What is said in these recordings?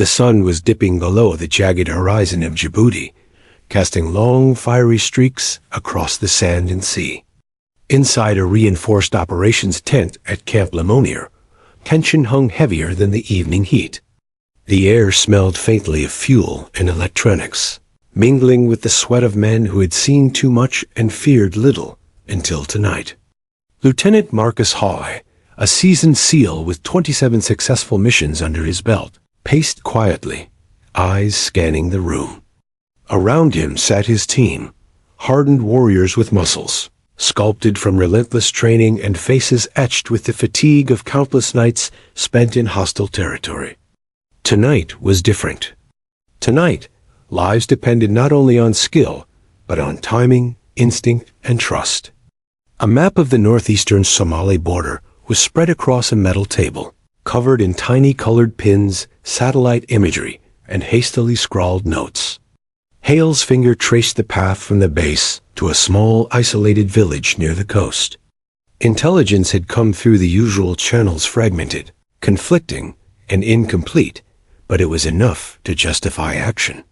The sun was dipping below the jagged horizon of Djibouti, casting long, fiery streaks across the sand and sea. Inside a reinforced operations tent at Camp Lemonnier, tension hung heavier than the evening heat. The air smelled faintly of fuel and electronics, mingling with the sweat of men who had seen too much and feared little until tonight. Lieutenant Marcus Hawley, a seasoned SEAL with 27 successful missions under his belt, paced quietly, eyes scanning the room. Around him sat his team, hardened warriors with muscles, sculpted from relentless training and faces etched with the fatigue of countless nights spent in hostile territory. Tonight was different. Tonight, lives depended not only on skill, but on timing, instinct, and trust. A map of the northeastern Somali border was spread across a metal table, covered in tiny colored pins, satellite imagery, and hastily scrawled notes. Hale's finger traced the path from the base to a small, isolated village near the coast. Intelligence had come through the usual channels, fragmented, conflicting, and incomplete, but it was enough to justify action.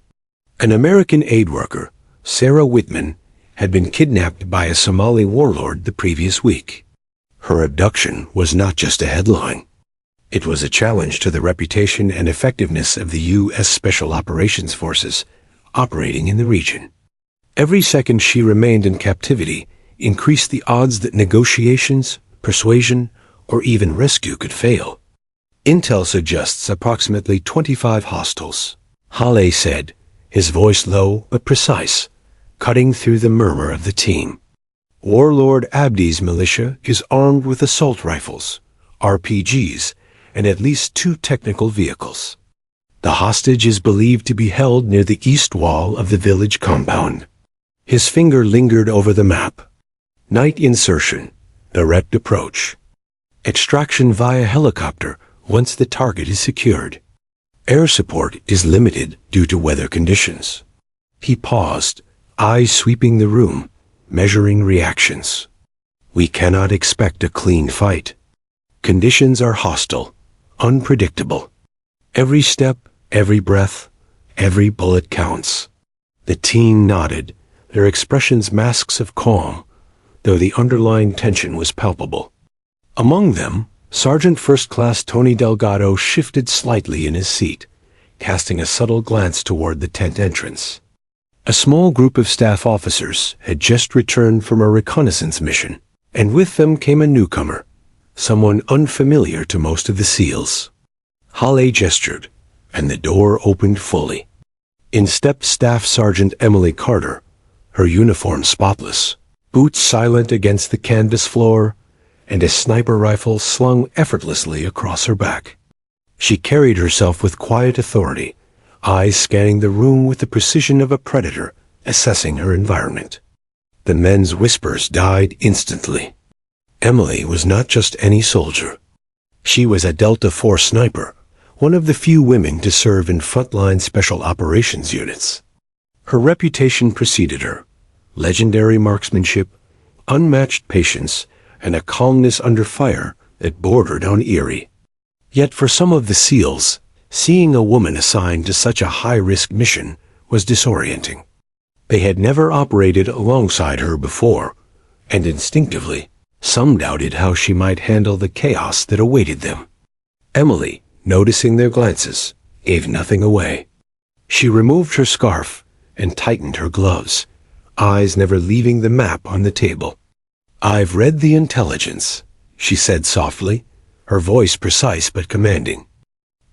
An American aid worker, Sarah Whitman, had been kidnapped by a Somali warlord the previous week. Her abduction was not just a headline. It was a challenge to the reputation and effectiveness of the U.S. Special Operations Forces operating in the region. Every second she remained in captivity increased the odds that negotiations, persuasion, or even rescue could fail. Intel suggests approximately 25 hostiles, Hale said, his voice low but precise, cutting through the murmur of the team. Warlord Abdi's militia is armed with assault rifles, RPGs, and at least 2 technical vehicles. The hostage is believed to be held near the east wall of the village compound. His finger lingered over the map. Night insertion, direct approach. Extraction via helicopter once the target is secured. Air support is limited due to weather conditions. He paused, eyes sweeping the room, measuring reactions. We cannot expect a clean fight. Conditions are hostile, unpredictable. Every step, every breath, every bullet counts. The team nodded, their expressions masks of calm, though the underlying tension was palpable. Among them, Sergeant First Class Tony Delgado shifted slightly in his seat, casting a subtle glance toward the tent entrance. A small group of staff officers had just returned from a reconnaissance mission, and with them came a newcomer, someone unfamiliar to most of the SEALs. Hale gestured, and the door opened fully. In stepped Staff Sergeant Emily Carter, her uniform spotless, boots silent against the canvas floor, and a sniper rifle slung effortlessly across her back. She carried herself with quiet authority, eyes scanning the room with the precision of a predator, assessing her environment. The men's whispers died instantly. Emily was not just any soldier. She was a Delta Force sniper, one of the few women to serve in frontline special operations units. Her reputation preceded her: legendary marksmanship, unmatched patience, and a calmness under fire that bordered on eerie. Yet for some of the SEALs, seeing a woman assigned to such a high-risk mission was disorienting. They had never operated alongside her before, and instinctively, some doubted how she might handle the chaos that awaited them. Emily, noticing their glances, gave nothing away. She removed her scarf and tightened her gloves, eyes never leaving the map on the table. "I've read the intelligence," she said softly, her voice precise but commanding.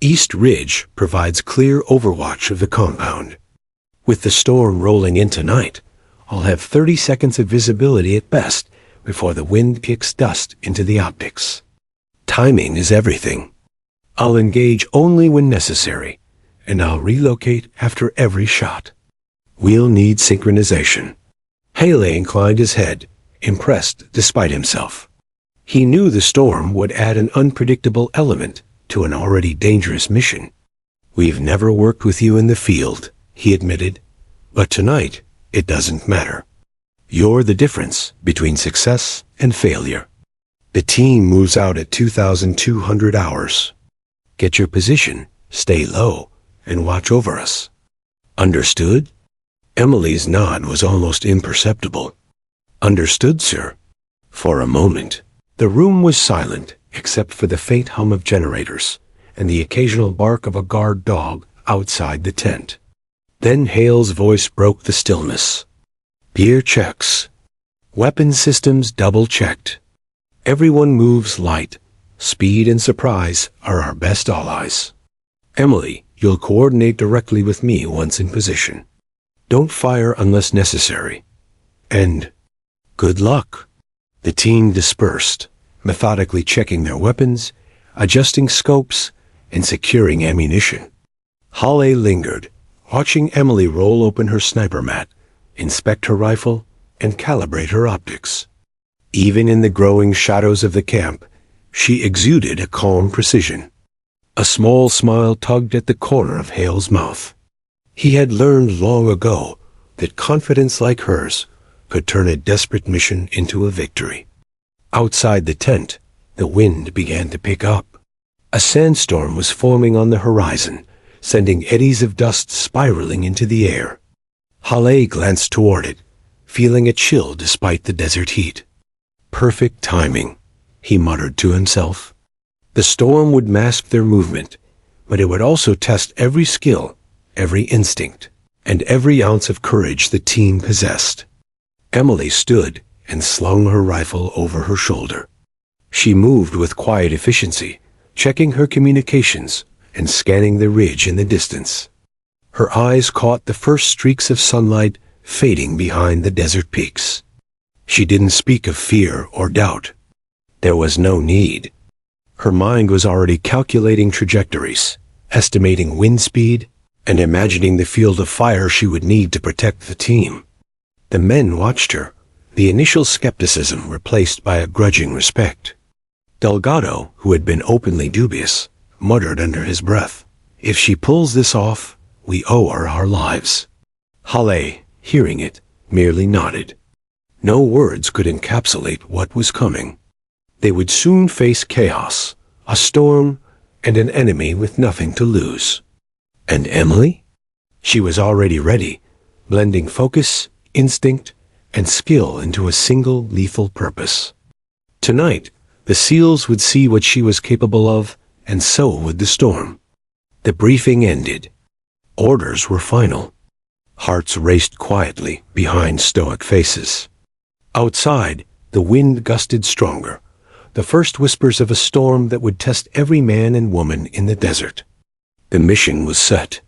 "East Ridge provides clear overwatch of the compound. With the storm rolling in tonight, I'll have 30 seconds of visibility at best before the wind kicks dust into the optics. Timing is everything. I'll engage only when necessary, and I'll relocate after every shot. We'll need synchronization." Haley inclined his head, impressed despite himself. He knew the storm would add an unpredictable element to an already dangerous mission. "We've never worked with you in the field," he admitted, "but tonight it doesn't matter. You're the difference between success and failure." The team moves out at 2,200 hours. Get your position, stay low, and watch over us. Understood? Emily's nod was almost imperceptible. Understood, sir. For a moment, the room was silent except for the faint hum of generators and the occasional bark of a guard dog outside the tent. Then Hale's voice broke the stillness. Gear checks. Weapon systems double-checked. Everyone moves light. Speed and surprise are our best allies. Emily, you'll coordinate directly with me once in position. Don't fire unless necessary. And good luck. The team dispersed, methodically checking their weapons, adjusting scopes, and securing ammunition. Halle lingered, watching Emily roll open her sniper mat, inspect her rifle, and calibrate her optics. Even in the growing shadows of the camp, she exuded a calm precision. A small smile tugged at the corner of Hale's mouth. He had learned long ago that confidence like hers could turn a desperate mission into a victory. Outside the tent, the wind began to pick up. A sandstorm was forming on the horizon, sending eddies of dust spiraling into the air. Halle glanced toward it, feeling a chill despite the desert heat. Perfect timing, he muttered to himself. The storm would mask their movement, but it would also test every skill, every instinct, and every ounce of courage the team possessed. Emily stood and slung her rifle over her shoulder. She moved with quiet efficiency, checking her communications and scanning the ridge in the distance. Her eyes caught the first streaks of sunlight fading behind the desert peaks. She didn't speak of fear or doubt. There was no need. Her mind was already calculating trajectories, estimating wind speed, and imagining the field of fire she would need to protect the team. The men watched her, the initial skepticism replaced by a grudging respect. Delgado, who had been openly dubious, muttered under his breath, "If she pulls this off, we owe her our lives." Halle, hearing it, merely nodded. No words could encapsulate what was coming. They would soon face chaos, a storm, and an enemy with nothing to lose. And Emily? She was already ready, blending focus, instinct, and skill into a single lethal purpose. Tonight, the SEALs would see what she was capable of, and so would the storm. The briefing ended. Orders were final. Hearts raced quietly behind stoic faces. Outside, the wind gusted stronger, the first whispers of a storm that would test every man and woman in the desert. The mission was set.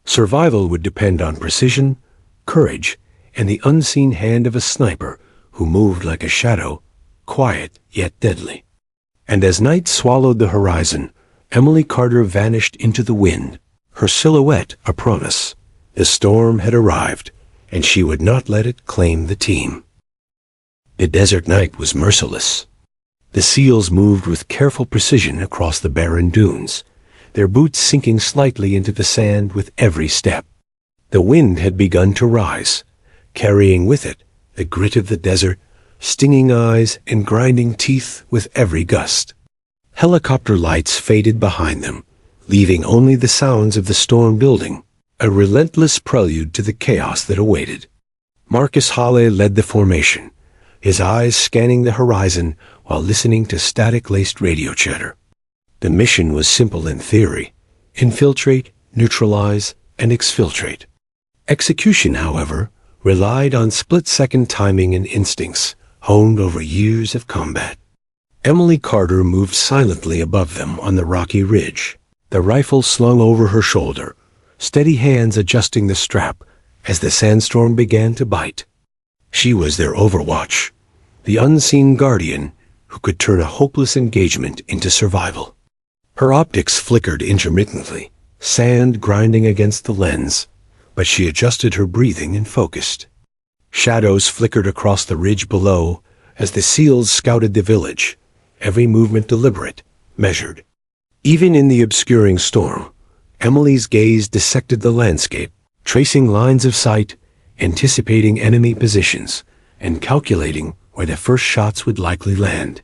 Survival would depend on precision, courage, and the unseen hand of a sniper who moved like a shadow, quiet yet deadly. And as night swallowed the horizon, Emily Carter vanished into the wind, her silhouette a promise. The storm had arrived, and she would not let it claim the team. The desert night was merciless. The SEALs moved with careful precision across the barren dunes, their boots sinking slightly into the sand with every step. The wind had begun to rise, carrying with it the grit of the desert, stinging eyes and grinding teeth with every gust. Helicopter lights faded behind them, leaving only the sounds of the storm building, a relentless prelude to the chaos that awaited. Marcus Halle led the formation, his eyes scanning the horizon while listening to static-laced radio chatter. The mission was simple in theory: infiltrate, neutralize, and exfiltrate. Execution, however, relied on split-second timing and instincts honed over years of combat. Emily Carter moved silently above them on the rocky ridge, the rifle slung over her shoulder, steady hands adjusting the strap as the sandstorm began to bite. She was their overwatch, the unseen guardian who could turn a hopeless engagement into survival. Her optics flickered intermittently, sand grinding against the lens, but she adjusted her breathing and focused. Shadows flickered across the ridge below as the SEALs scouted the village, every movement deliberate, measured. Even in the obscuring storm, Emily's gaze dissected the landscape, tracing lines of sight, anticipating enemy positions, and calculating where the first shots would likely land.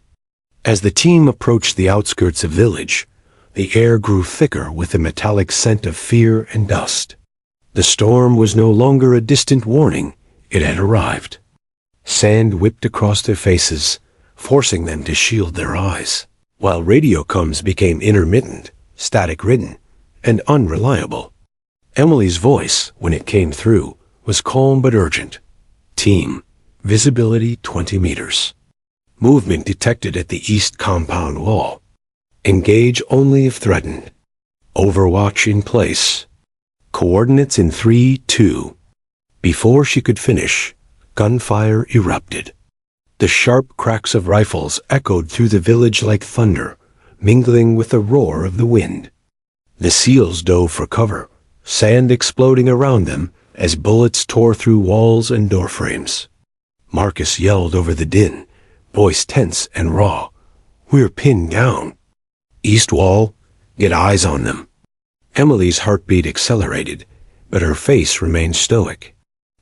As the team approached the outskirts of village, The air grew thicker with the metallic scent of fear and dust. The storm was no longer a distant warning. It had arrived. Sand whipped across their faces, forcing them to shield their eyes, while radio comms became intermittent, static-ridden, and unreliable. Emily's voice, when it came through, was calm but urgent. Team, visibility 20 meters. Movement detected at the east compound wall. Engage only if threatened. Overwatch in place. Coordinates in 3, 2. Before she could finish, gunfire erupted. The sharp cracks of rifles echoed through the village like thunder, mingling with the roar of the wind. The SEALs dove for cover, sand exploding around them as bullets tore through walls and doorframes. Marcus yelled over the din, voice tense and raw. "We're pinned down. East wall, get eyes on them." Emily's heartbeat accelerated, but her face remained stoic.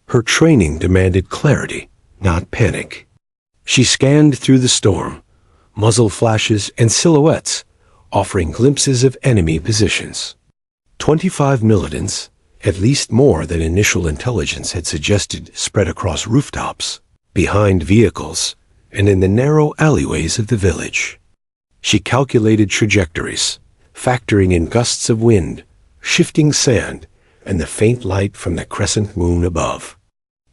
Her training demanded clarity, not panic. She scanned through the storm, muzzle flashes and silhouettes, offering glimpses of enemy positions. 25 militants, at least more than initial intelligence had suggested, spread across rooftops, behind vehicles, and in the narrow alleyways of the village. She calculated trajectories, factoring in gusts of wind, shifting sand, and the faint light from the crescent moon above.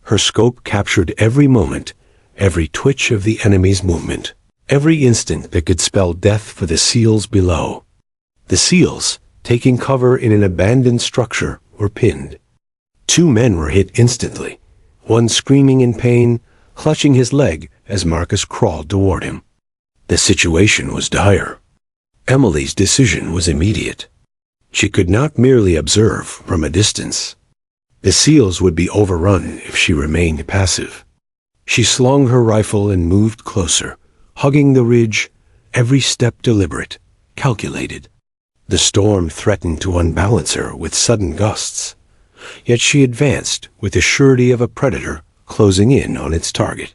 Her scope captured every moment, every twitch of the enemy's movement, every instant that could spell death for the SEALs below. The SEALs, taking cover in an abandoned structure, were pinned. 2 men were hit instantly, one screaming in pain, clutching his leg as Marcus crawled toward him. The situation was dire. Emily's decision was immediate. She could not merely observe from a distance. The SEALs would be overrun if she remained passive. She slung her rifle and moved closer, hugging the ridge, every step deliberate, calculated. The storm threatened to unbalance her with sudden gusts, yet she advanced with the surety of a predator closing in on its target.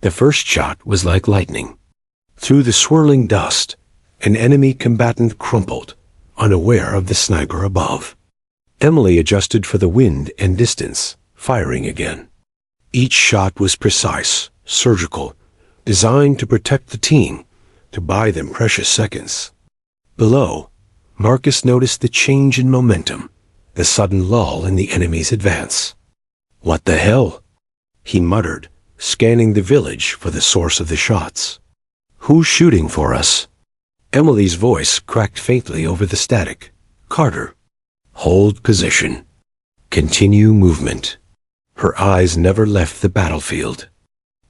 The first shot was like lightning. Through the swirling dust, an enemy combatant crumpled, unaware of the sniper above. Emily adjusted for the wind and distance, firing again. Each shot was precise, surgical, designed to protect the team, to buy them precious seconds. Below, Marcus noticed the change in momentum, the sudden lull in the enemy's advance. "What the hell?" he muttered, scanning the village for the source of the shots. "Who's shooting for us?" Emily's voice cracked faintly over the static. "Carter." "Hold position. Continue movement." Her eyes never left the battlefield.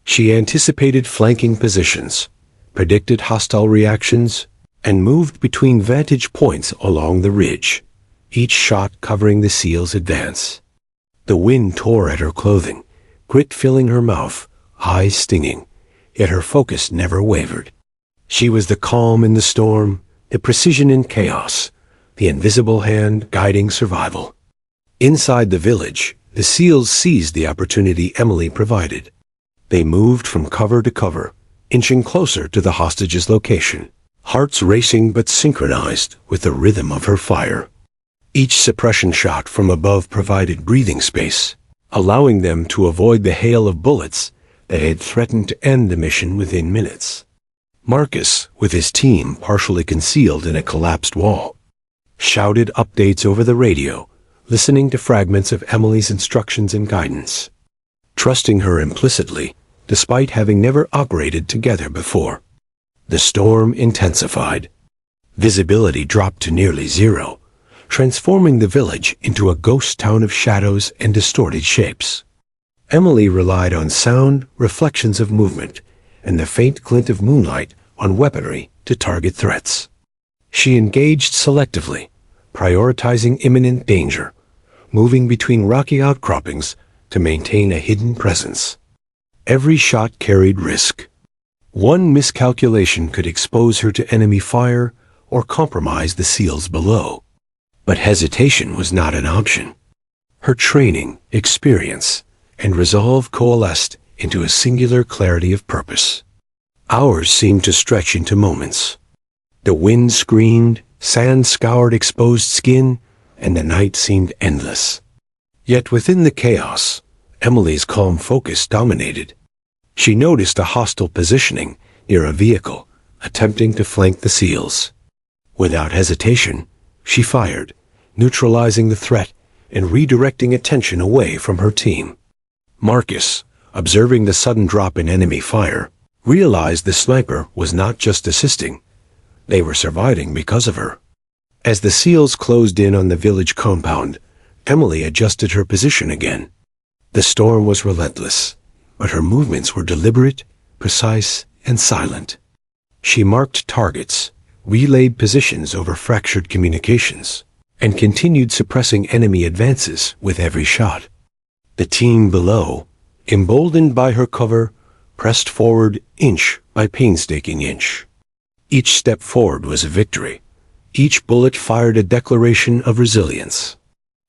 She anticipated flanking positions, predicted hostile reactions, and moved between vantage points along the ridge, each shot covering the SEAL's advance. The wind tore at her clothing, grit filling her mouth, eyes stinging, yet her focus never wavered. She was the calm in the storm, the precision in chaos, the invisible hand guiding survival. Inside the village, the SEALs seized the opportunity Emily provided. They moved from cover to cover, inching closer to the hostage's location, hearts racing but synchronized with the rhythm of her fire. Each suppression shot from above provided breathing space, allowing them to avoid the hail of bullets that had threatened to end the mission within minutes. Marcus, with his team partially concealed in a collapsed wall, shouted updates over the radio, listening to fragments of Emily's instructions and guidance, trusting her implicitly, despite having never operated together before. The storm intensified. Visibility dropped to nearly zero, transforming the village into a ghost town of shadows and distorted shapes. Emily relied on sound, reflections of movement, and the faint glint of moonlight on weaponry to target threats. She engaged selectively, prioritizing imminent danger, moving between rocky outcroppings to maintain a hidden presence. Every shot carried risk. One miscalculation could expose her to enemy fire or compromise the SEALs below. But hesitation was not an option. Her training, experience, and resolve coalesced into a singular clarity of purpose. Hours seemed to stretch into moments. The wind screamed, Sand scoured exposed skin, and the night seemed endless. Yet within the chaos, Emily's calm focus dominated. She noticed a hostile positioning near a vehicle, attempting to flank the SEALs. Without hesitation, she fired, neutralizing the threat and redirecting attention away from her team. Marcus, observing the sudden drop in enemy fire, realized the sniper was not just assisting. They were surviving because of her. As the SEALs closed in on the village compound, Emily adjusted her position again. The storm was relentless, but her movements were deliberate, precise, and silent. She marked targets, relayed positions over fractured communications, and continued suppressing enemy advances with every shot. The team below, emboldened by her cover, pressed forward inch by painstaking inch. Each step forward was a victory. Each bullet fired a declaration of resilience.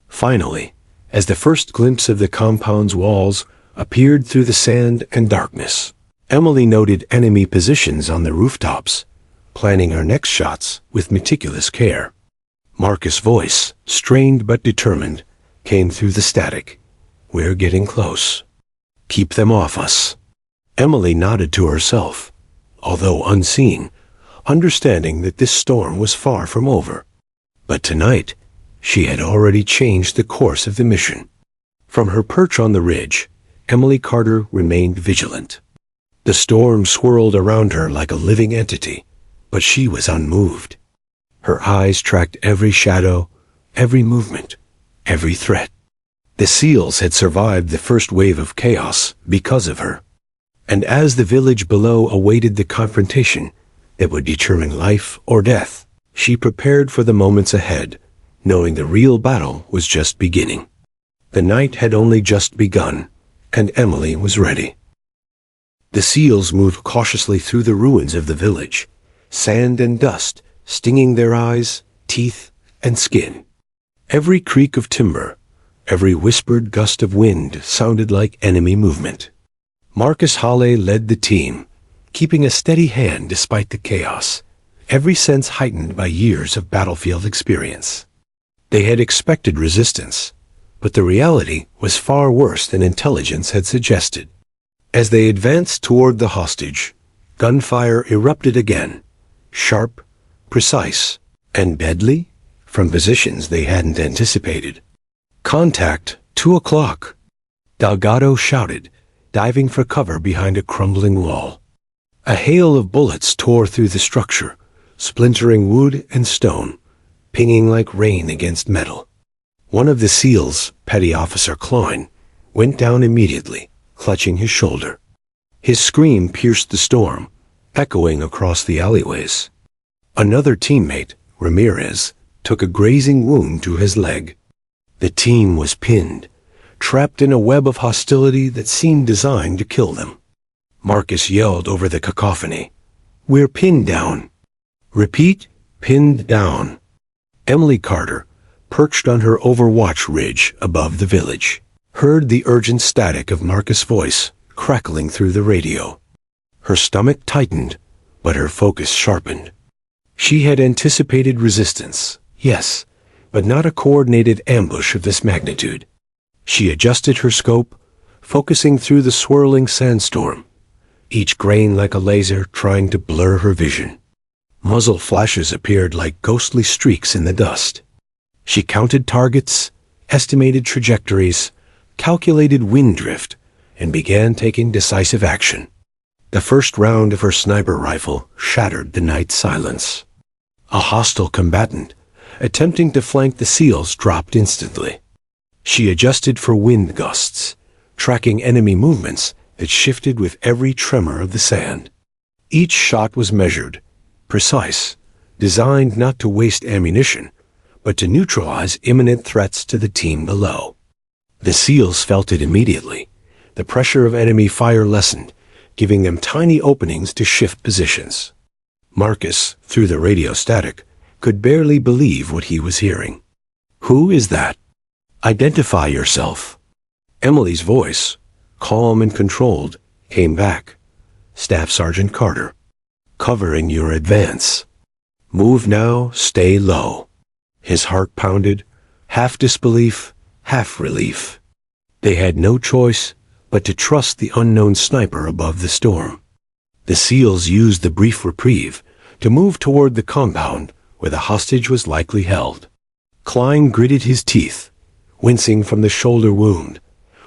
Finally, as the first glimpse of the compound's walls appeared through the sand and darkness, Emily noted enemy positions on the rooftops, planning her next shots with meticulous care. Marcus' voice, strained but determined, came through the static. "We're getting close. Keep them off us." Emily nodded to herself, although unseeing, understanding that this storm was far from over. But tonight, she had already changed the course of the mission. From her perch on the ridge, Emily Carter remained vigilant. The storm swirled around her like a living entity, but she was unmoved. Her eyes tracked every shadow, every movement, every threat. The SEALs had survived the first wave of chaos because of her. And as the village below awaited the confrontation that would determine life or death, she prepared for the moments ahead, knowing the real battle was just beginning. The night had only just begun, and Emily was ready. The SEALs moved cautiously through the ruins of the village, sand and dust stinging their eyes, teeth, and skin. Every creak of timber, every whispered gust of wind sounded like enemy movement. Marcus Halle led the team, keeping a steady hand despite the chaos, every sense heightened by years of battlefield experience. They had expected resistance, but the reality was far worse than intelligence had suggested. As they advanced toward the hostage, gunfire erupted again, sharp, precise, and deadly, from positions they hadn't anticipated. "Contact, 2 o'clock!" Delgado shouted, diving for cover behind a crumbling wall. A hail of bullets tore through the structure, splintering wood and stone, pinging like rain against metal. One of the SEALs, Petty Officer Klein, went down immediately, clutching his shoulder. His scream pierced the storm, echoing across the alleyways. Another teammate, Ramirez, took a grazing wound to his leg. The team was pinned, trapped in a web of hostility that seemed designed to kill them. Marcus yelled over the cacophony, "We're pinned down." "Repeat, pinned down." Emily Carter, perched on her overwatch ridge above the village, heard the urgent static of Marcus' voice crackling through the radio. Her stomach tightened, but her focus sharpened. She had anticipated resistance, yes, but not a coordinated ambush of this magnitude. She adjusted her scope, focusing through the swirling sandstorm, each grain like a laser trying to blur her vision. Muzzle flashes appeared like ghostly streaks in the dust. She counted targets, estimated trajectories, calculated wind drift, and began taking decisive action. The first round of her sniper rifle shattered the night silence. A hostile combatant, attempting to flank the SEALs, dropped instantly. She adjusted for wind gusts, tracking enemy movements that shifted with every tremor of the sand. Each shot was measured, precise, designed not to waste ammunition, but to neutralize imminent threats to the team below. The SEALs felt it immediately. The pressure of enemy fire lessened, giving them tiny openings to shift positions. Marcus, through the radio static, could barely believe what he was hearing. "Who is that? Identify yourself." Emily's voice, calm and controlled, came back. "Staff Sergeant Carter. Covering your advance." Move now, stay low. His heart pounded, half disbelief, half relief. They had no choice but to trust the unknown sniper above the storm. The SEALs used the brief reprieve to move toward the compound where the hostage was likely held. Klein gritted his teeth, wincing from the shoulder wound,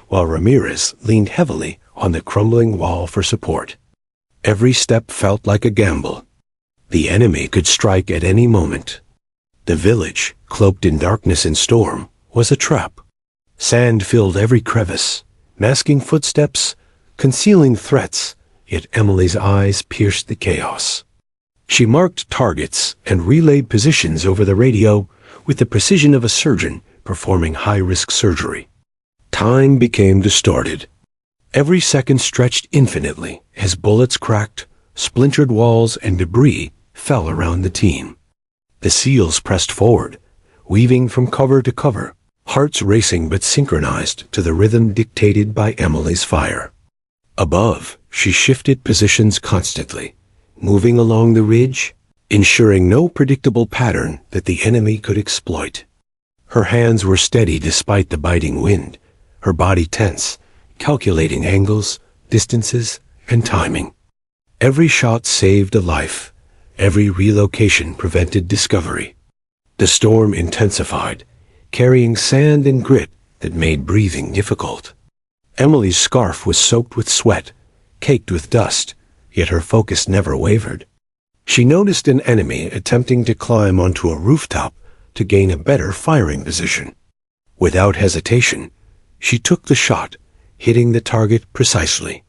while Ramirez leaned heavily on the crumbling wall for support. Every step felt like a gamble. The enemy could strike at any moment. The village, cloaked in darkness and storm, was a trap. Sand filled every crevice, masking footsteps, concealing threats, yet Emily's eyes pierced the chaos. She marked targets and relayed positions over the radio with the precision of a surgeon performing high-risk surgery. Time became distorted. Every second stretched infinitely as bullets cracked, splintered walls and debris fell around the team. The SEALs pressed forward, weaving from cover to cover, hearts racing but synchronized to the rhythm dictated by Emily's fire. Above, she shifted positions constantly, moving along the ridge, ensuring no predictable pattern that the enemy could exploit. Her hands were steady despite the biting wind, her body tense, calculating angles, distances, and timing. Every shot saved a life. Every relocation prevented discovery. The storm intensified, carrying sand and grit that made breathing difficult. Emily's scarf was soaked with sweat, caked with dust, yet her focus never wavered. She noticed an enemy attempting to climb onto a rooftop to gain a better firing position. Without hesitation, she took the shot, hitting the target precisely.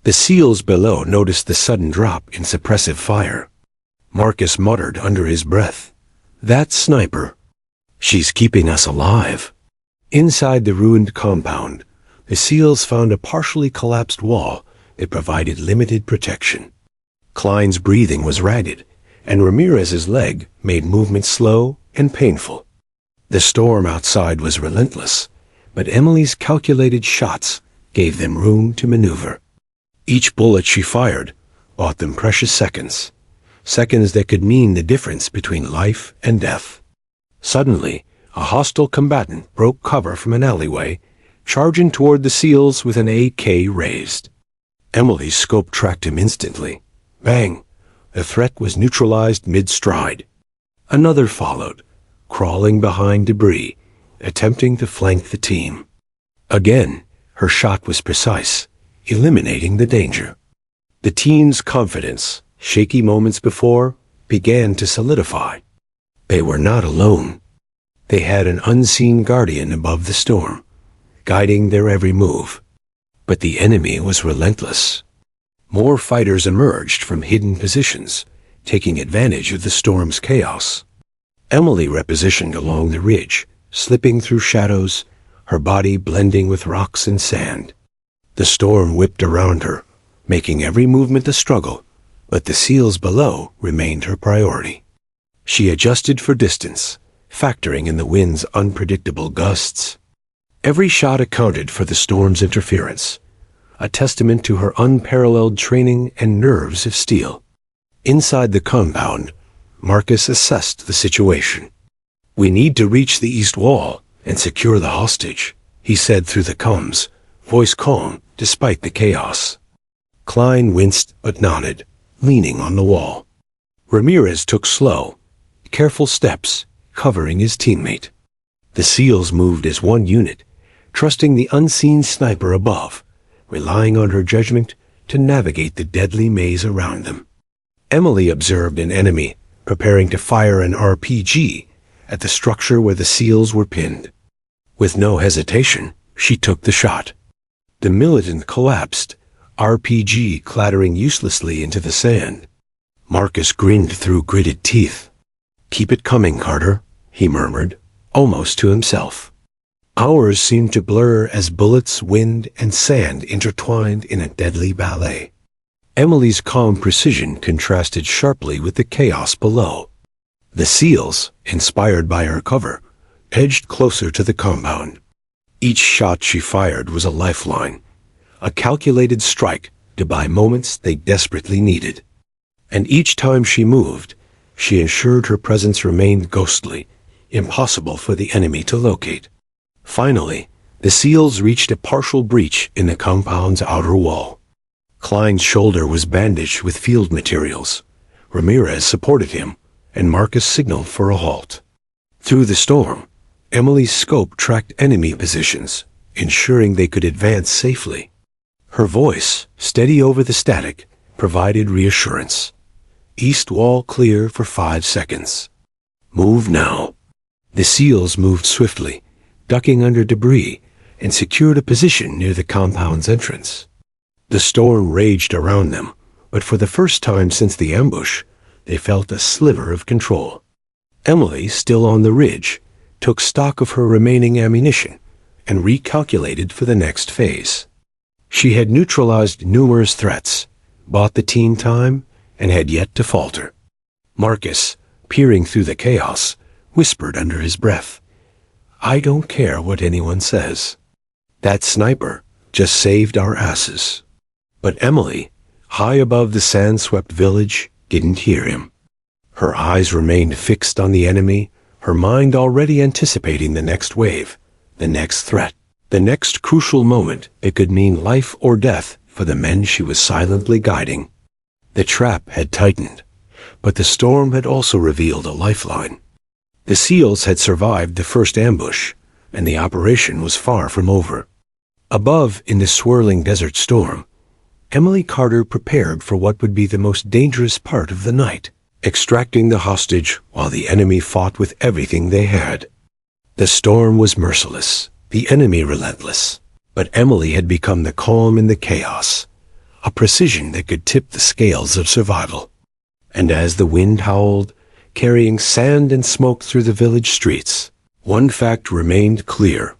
The SEALs below noticed the sudden drop in suppressive fire. Marcus muttered under his breath, "That sniper. She's keeping us alive." Inside the ruined compound, the SEALs found a partially collapsed wall that provided limited protection. Klein's breathing was ragged, and Ramirez's leg made movement slow and painful. The storm outside was relentless, but Emily's calculated shots gave them room to maneuver. Each bullet she fired bought them precious seconds, seconds that could mean the difference between life and death. Suddenly, a hostile combatant broke cover from an alleyway, charging toward the SEALs with an AK raised. Emily's scope tracked him instantly. Bang! The threat was neutralized mid-stride. Another followed, crawling behind debris, attempting to flank the team. Again, her shot was precise, eliminating the danger. The team's confidence, shaky moments before, began to solidify. They were not alone. They had an unseen guardian above the storm, guiding their every move. But the enemy was relentless. More fighters emerged from hidden positions, taking advantage of the storm's chaos. Emily repositioned along the ridge, slipping through shadows, her body blending with rocks and sand. The storm whipped around her, making every movement a struggle, but the SEALs below remained her priority. She adjusted for distance, factoring in the wind's unpredictable gusts. Every shot accounted for the storm's interference, a testament to her unparalleled training and nerves of steel. Inside the compound, Marcus assessed the situation. "We need to reach the east wall and secure the hostage," he said through the comms, voice calm despite the chaos. Klein winced but nodded, leaning on the wall. Ramirez took slow, careful steps, covering his teammate. The SEALs moved as one unit, trusting the unseen sniper above, relying on her judgment to navigate the deadly maze around them. Emily observed an enemy preparing to fire an RPG at the structure where the SEALs were pinned. With no hesitation, she took the shot. The militant collapsed, RPG clattering uselessly into the sand. Marcus grinned through gritted teeth. "Keep it coming, Carter," he murmured, almost to himself. Hours seemed to blur as bullets, wind, and sand intertwined in a deadly ballet. Emily's calm precision contrasted sharply with the chaos below. The SEALs, inspired by her cover, edged closer to the compound. Each shot she fired was a lifeline, a calculated strike to buy moments they desperately needed. And each time she moved, she ensured her presence remained ghostly, impossible for the enemy to locate. Finally, the SEALs reached a partial breach in the compound's outer wall. Klein's shoulder was bandaged with field materials. Ramirez supported him, and Marcus signaled for a halt. Through the storm, Emily's scope tracked enemy positions, ensuring they could advance safely. Her voice, steady over the static, provided reassurance. East wall clear for 5 seconds. Move now. The SEALs moved swiftly, ducking under debris, and secured a position near the compound's entrance. The storm raged around them, but for the first time since the ambush, they felt a sliver of control. Emily, still on the ridge, took stock of her remaining ammunition and recalculated for the next phase. She had neutralized numerous threats, bought the team time, and had yet to falter. Marcus, peering through the chaos, whispered under his breath, "I don't care what anyone says. That sniper just saved our asses." But Emily, high above the sand-swept village, didn't hear him. Her eyes remained fixed on the enemy, her mind already anticipating the next wave, the next threat, the next crucial moment that could mean life or death for the men she was silently guiding. The trap had tightened, but the storm had also revealed a lifeline. The SEALs had survived the first ambush, and the operation was far from over. Above, in the swirling desert storm, Emily Carter prepared for what would be the most dangerous part of the night, extracting the hostage while the enemy fought with everything they had. The storm was merciless, the enemy relentless, but Emily had become the calm in the chaos, a precision that could tip the scales of survival. And as the wind howled, carrying sand and smoke through the village streets, one fact remained clear.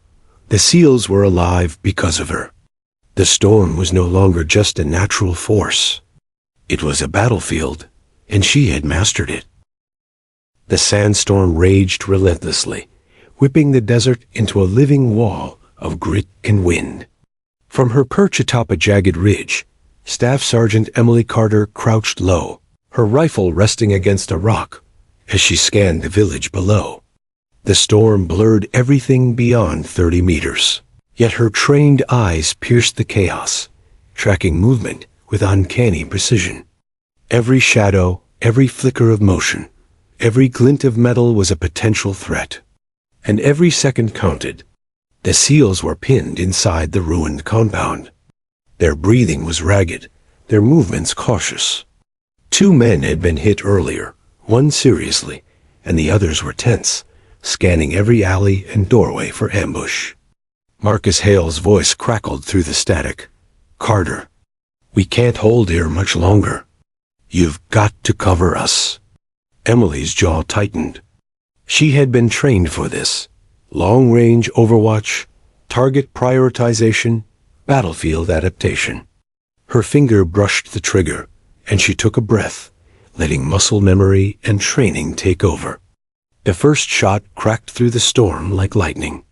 The SEALs were alive because of her. The storm was no longer just a natural force. It was a battlefield, and she had mastered it. The sandstorm raged relentlessly, whipping the desert into a living wall of grit and wind. From her perch atop a jagged ridge, Staff Sergeant Emily Carter crouched low, her rifle resting against a rock as she scanned the village below. The storm blurred everything beyond 30 meters. Yet her trained eyes pierced the chaos, tracking movement with uncanny precision. Every shadow, every flicker of motion, every glint of metal was a potential threat. And every second counted. The SEALs were pinned inside the ruined compound. Their breathing was ragged, their movements cautious. 2 men had been hit earlier, one seriously, and the others were tense, scanning every alley and doorway for ambush. Marcus Hale's voice crackled through the static. "Carter, we can't hold here much longer. You've got to cover us." Emily's jaw tightened. She had been trained for this. Long-range overwatch, target prioritization, battlefield adaptation. Her finger brushed the trigger, and she took a breath, letting muscle memory and training take over. The first shot cracked through the storm like lightning.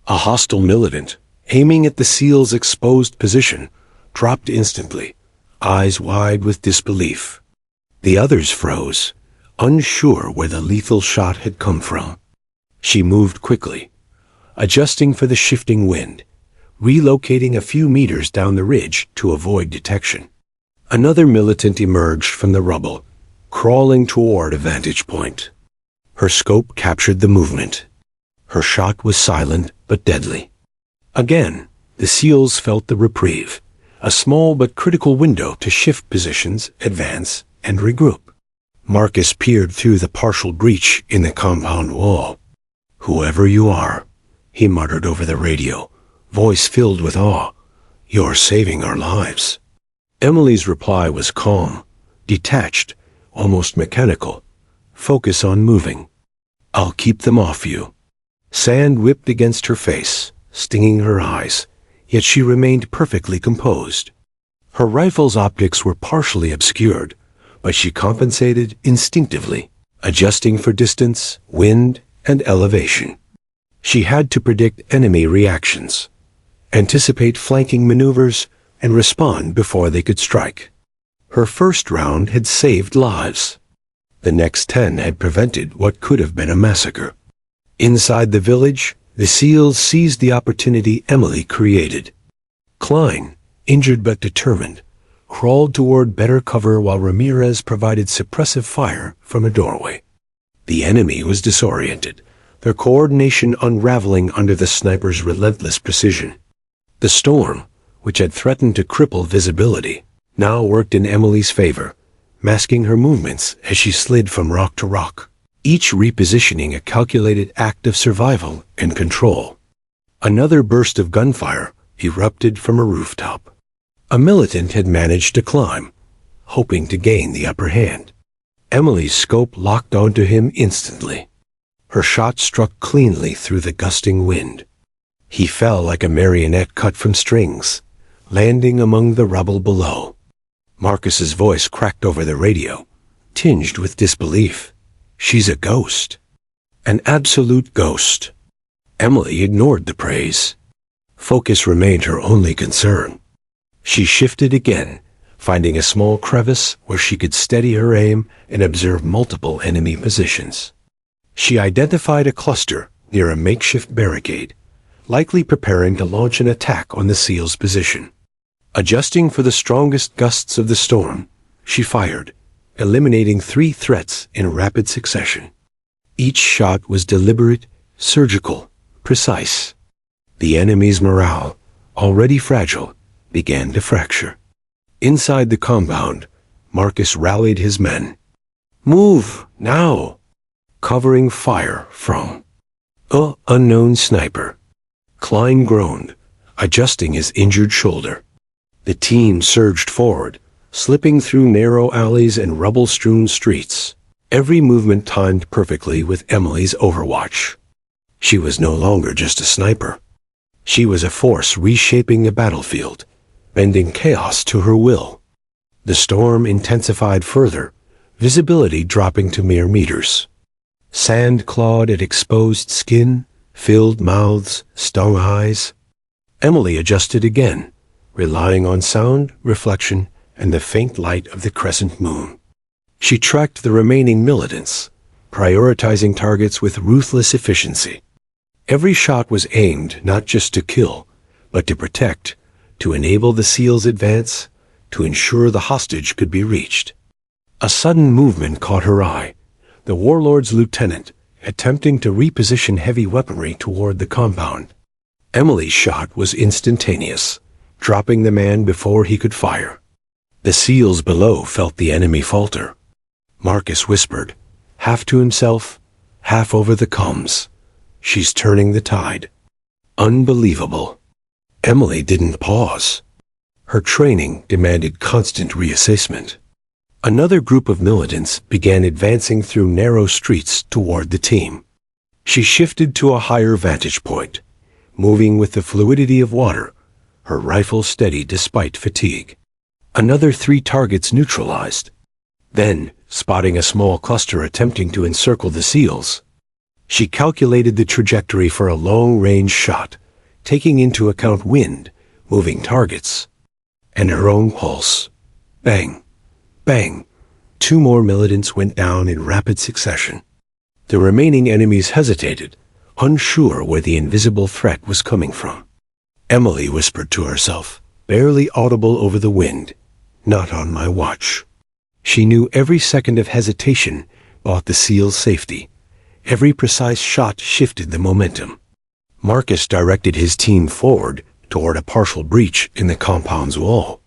A hostile militant, aiming at the SEAL's exposed position, dropped instantly, eyes wide with disbelief. The others froze, unsure where the lethal shot had come from. She moved quickly, adjusting for the shifting wind, relocating a few meters down the ridge to avoid detection. Another militant emerged from the rubble, crawling toward a vantage point. Her scope captured the movement. Her shot was silent but deadly. Again, the SEALs felt the reprieve, a small but critical window to shift positions, advance, and regroup. Marcus peered through the partial breach in the compound wall. "Whoever you are," he muttered over the radio, voice filled with awe, "you're saving our lives." Emily's reply was calm, detached, almost mechanical. "Focus on moving. I'll keep them off you." Sand whipped against her face, stinging her eyes, yet she remained perfectly composed. Her rifle's optics were partially obscured, but she compensated instinctively, adjusting for distance, wind, and elevation. She had to predict enemy reactions, anticipate flanking maneuvers, and respond before they could strike. Her first round had saved lives. The next 10 had prevented what could have been a massacre. Inside the village, the SEALs seized the opportunity Emily created. Klein, injured but determined, crawled toward better cover while Ramirez provided suppressive fire from a doorway. The enemy was disoriented, their coordination unraveling under the sniper's relentless precision. The storm, which had threatened to cripple visibility, now worked in Emily's favor, masking her movements as she slid from rock to rock, each repositioning a calculated act of survival and control. Another burst of gunfire erupted from a rooftop. A militant had managed to climb, hoping to gain the upper hand. Emily's scope locked onto him instantly. Her shot struck cleanly through the gusting wind. He fell like a marionette cut from strings, landing among the rubble below. Marcus's voice cracked over the radio, tinged with disbelief. "She's a ghost. An absolute ghost." Emily ignored the praise. Focus remained her only concern. She shifted again, finding a small crevice where she could steady her aim and observe multiple enemy positions. She identified a cluster near a makeshift barricade, likely preparing to launch an attack on the SEAL's position. Adjusting for the strongest gusts of the storm, she fired, eliminating 3 threats in rapid succession. Each shot was deliberate, surgical, precise. The enemy's morale, already fragile, began to fracture. Inside the compound, Marcus rallied his men. "Move, now!" Covering fire from an unknown sniper. Klein groaned, adjusting his injured shoulder. The team surged forward, slipping through narrow alleys and rubble-strewn streets, every movement timed perfectly with Emily's overwatch. She was no longer just a sniper. She was a force reshaping the battlefield, bending chaos to her will. The storm intensified further, visibility dropping to mere meters. Sand clawed at exposed skin, filled mouths, stung eyes. Emily adjusted again, relying on sound, reflection, and the faint light of the crescent moon. She tracked the remaining militants, prioritizing targets with ruthless efficiency. Every shot was aimed not just to kill, but to protect, to enable the SEAL's advance, to ensure the hostage could be reached. A sudden movement caught her eye, the warlord's lieutenant attempting to reposition heavy weaponry toward the compound. Emily's shot was instantaneous, dropping the man before he could fire. The SEALs below felt the enemy falter. Marcus whispered, half to himself, half over the comms, "She's turning the tide." Unbelievable. Emily didn't pause. Her training demanded constant reassessment. Another group of militants began advancing through narrow streets toward the team. She shifted to a higher vantage point, moving with the fluidity of water, her rifle steady despite fatigue. Another 3 targets neutralized. Then, spotting a small cluster attempting to encircle the SEALs, she calculated the trajectory for a long-range shot, taking into account wind, moving targets, and her own pulse. Bang! Bang! 2 more militants went down in rapid succession. The remaining enemies hesitated, unsure where the invisible threat was coming from. Emily whispered to herself, barely audible over the wind, "Not on my watch." She knew every second of hesitation bought the SEAL's safety. Every precise shot shifted the momentum. Marcus directed his team forward toward a partial breach in the compound's wall.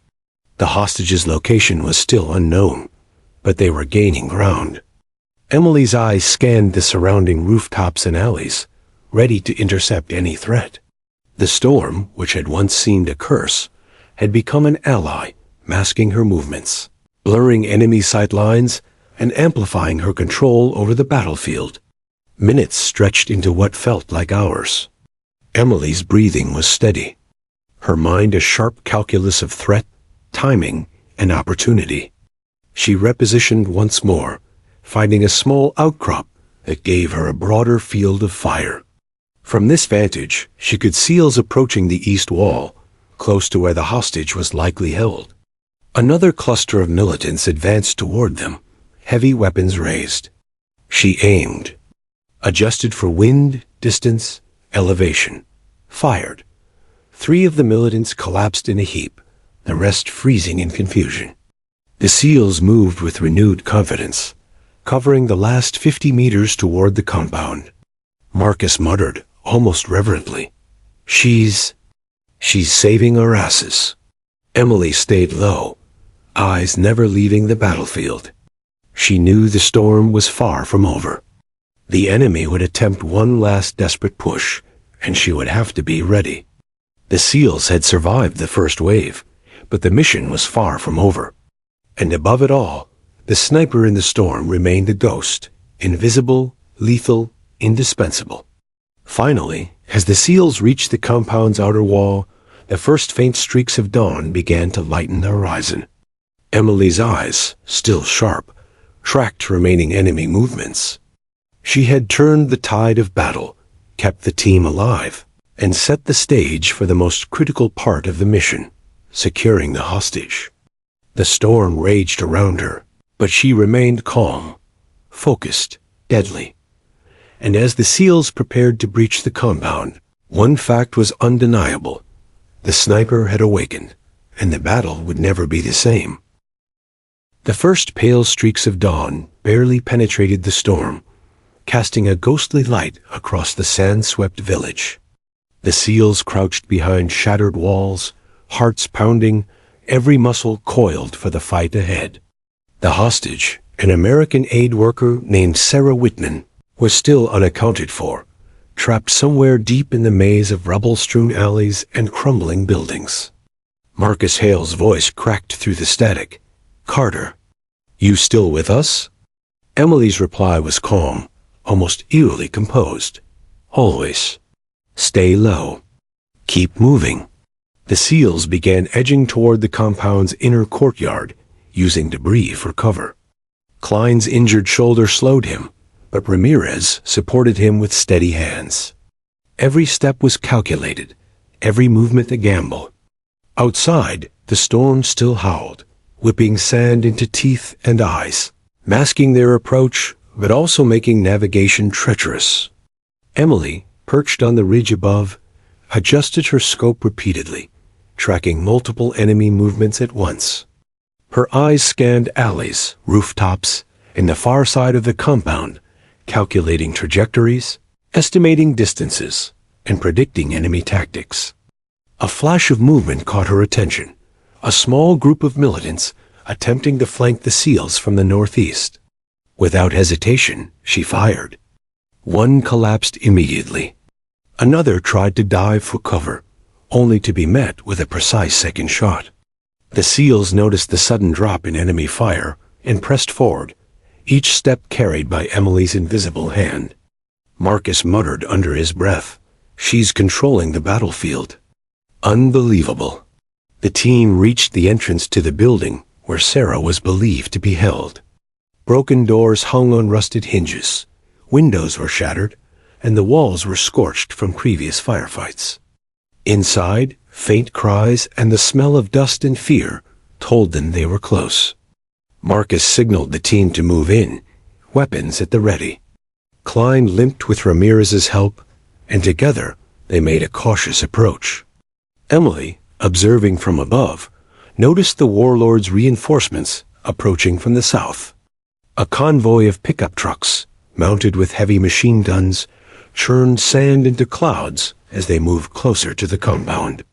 The hostage's location was still unknown, but they were gaining ground. Emily's eyes scanned the surrounding rooftops and alleys, ready to intercept any threat. The storm, which had once seemed a curse, had become an ally, masking her movements, blurring enemy sight lines, and amplifying her control over the battlefield. Minutes stretched into what felt like hours. Emily's breathing was steady, her mind a sharp calculus of threat, timing, and opportunity. She repositioned once more, finding a small outcrop that gave her a broader field of fire. From this vantage, she could see SEALs approaching the east wall, close to where the hostage was likely held. Another cluster of militants advanced toward them, heavy weapons raised. She aimed, adjusted for wind, distance, elevation, fired. 3 of the militants collapsed in a heap, the rest freezing in confusion. The SEALs moved with renewed confidence, covering the last 50 meters toward the compound. Marcus muttered, almost reverently, She's saving our asses." Emily stayed low, eyes never leaving the battlefield. She knew the storm was far from over. The enemy would attempt one last desperate push, and she would have to be ready. The SEALs had survived the first wave, but the mission was far from over. And above it all, the sniper in the storm remained a ghost, invisible, lethal, indispensable. Finally, as the SEALs reached the compound's outer wall, the first faint streaks of dawn began to lighten the horizon. Emily's eyes, still sharp, tracked remaining enemy movements. She had turned the tide of battle, kept the team alive, and set the stage for the most critical part of the mission, securing the hostage. The storm raged around her, but she remained calm, focused, deadly. And as the SEALs prepared to breach the compound, one fact was undeniable. The sniper had awakened, and the battle would never be the same. The first pale streaks of dawn barely penetrated the storm, casting a ghostly light across the sand-swept village. The SEALs crouched behind shattered walls, hearts pounding, every muscle coiled for the fight ahead. The hostage, an American aid worker named Sarah Whitman, was still unaccounted for, trapped somewhere deep in the maze of rubble-strewn alleys and crumbling buildings. Marcus Hale's voice cracked through the static. "Carter, you still with us?" Emily's reply was calm, almost eerily composed. "Always. Stay low. Keep moving." The SEALs began edging toward the compound's inner courtyard, using debris for cover. Klein's injured shoulder slowed him, but Ramirez supported him with steady hands. Every step was calculated, every movement a gamble. Outside, the storm still howled, whipping sand into teeth and eyes, masking their approach, but also making navigation treacherous. Emily, perched on the ridge above, adjusted her scope repeatedly, tracking multiple enemy movements at once. Her eyes scanned alleys, rooftops, and the far side of the compound, calculating trajectories, estimating distances, and predicting enemy tactics. A flash of movement caught her attention, a small group of militants attempting to flank the SEALs from the northeast. Without hesitation, she fired. One collapsed immediately. Another tried to dive for cover, only to be met with a precise second shot. The SEALs noticed the sudden drop in enemy fire and pressed forward, each step carried by Emily's invisible hand. Marcus muttered under his breath, "She's controlling the battlefield." Unbelievable. The team reached the entrance to the building where Sarah was believed to be held. Broken doors hung on rusted hinges, windows were shattered, and the walls were scorched from previous firefights. Inside, faint cries and the smell of dust and fear told them they were close. Marcus signaled the team to move in, weapons at the ready. Klein limped with Ramirez's help, and together they made a cautious approach. Emily, observing from above, noticed the warlord's reinforcements approaching from the south. A convoy of pickup trucks, mounted with heavy machine guns, churned sand into clouds as they moved closer to the compound.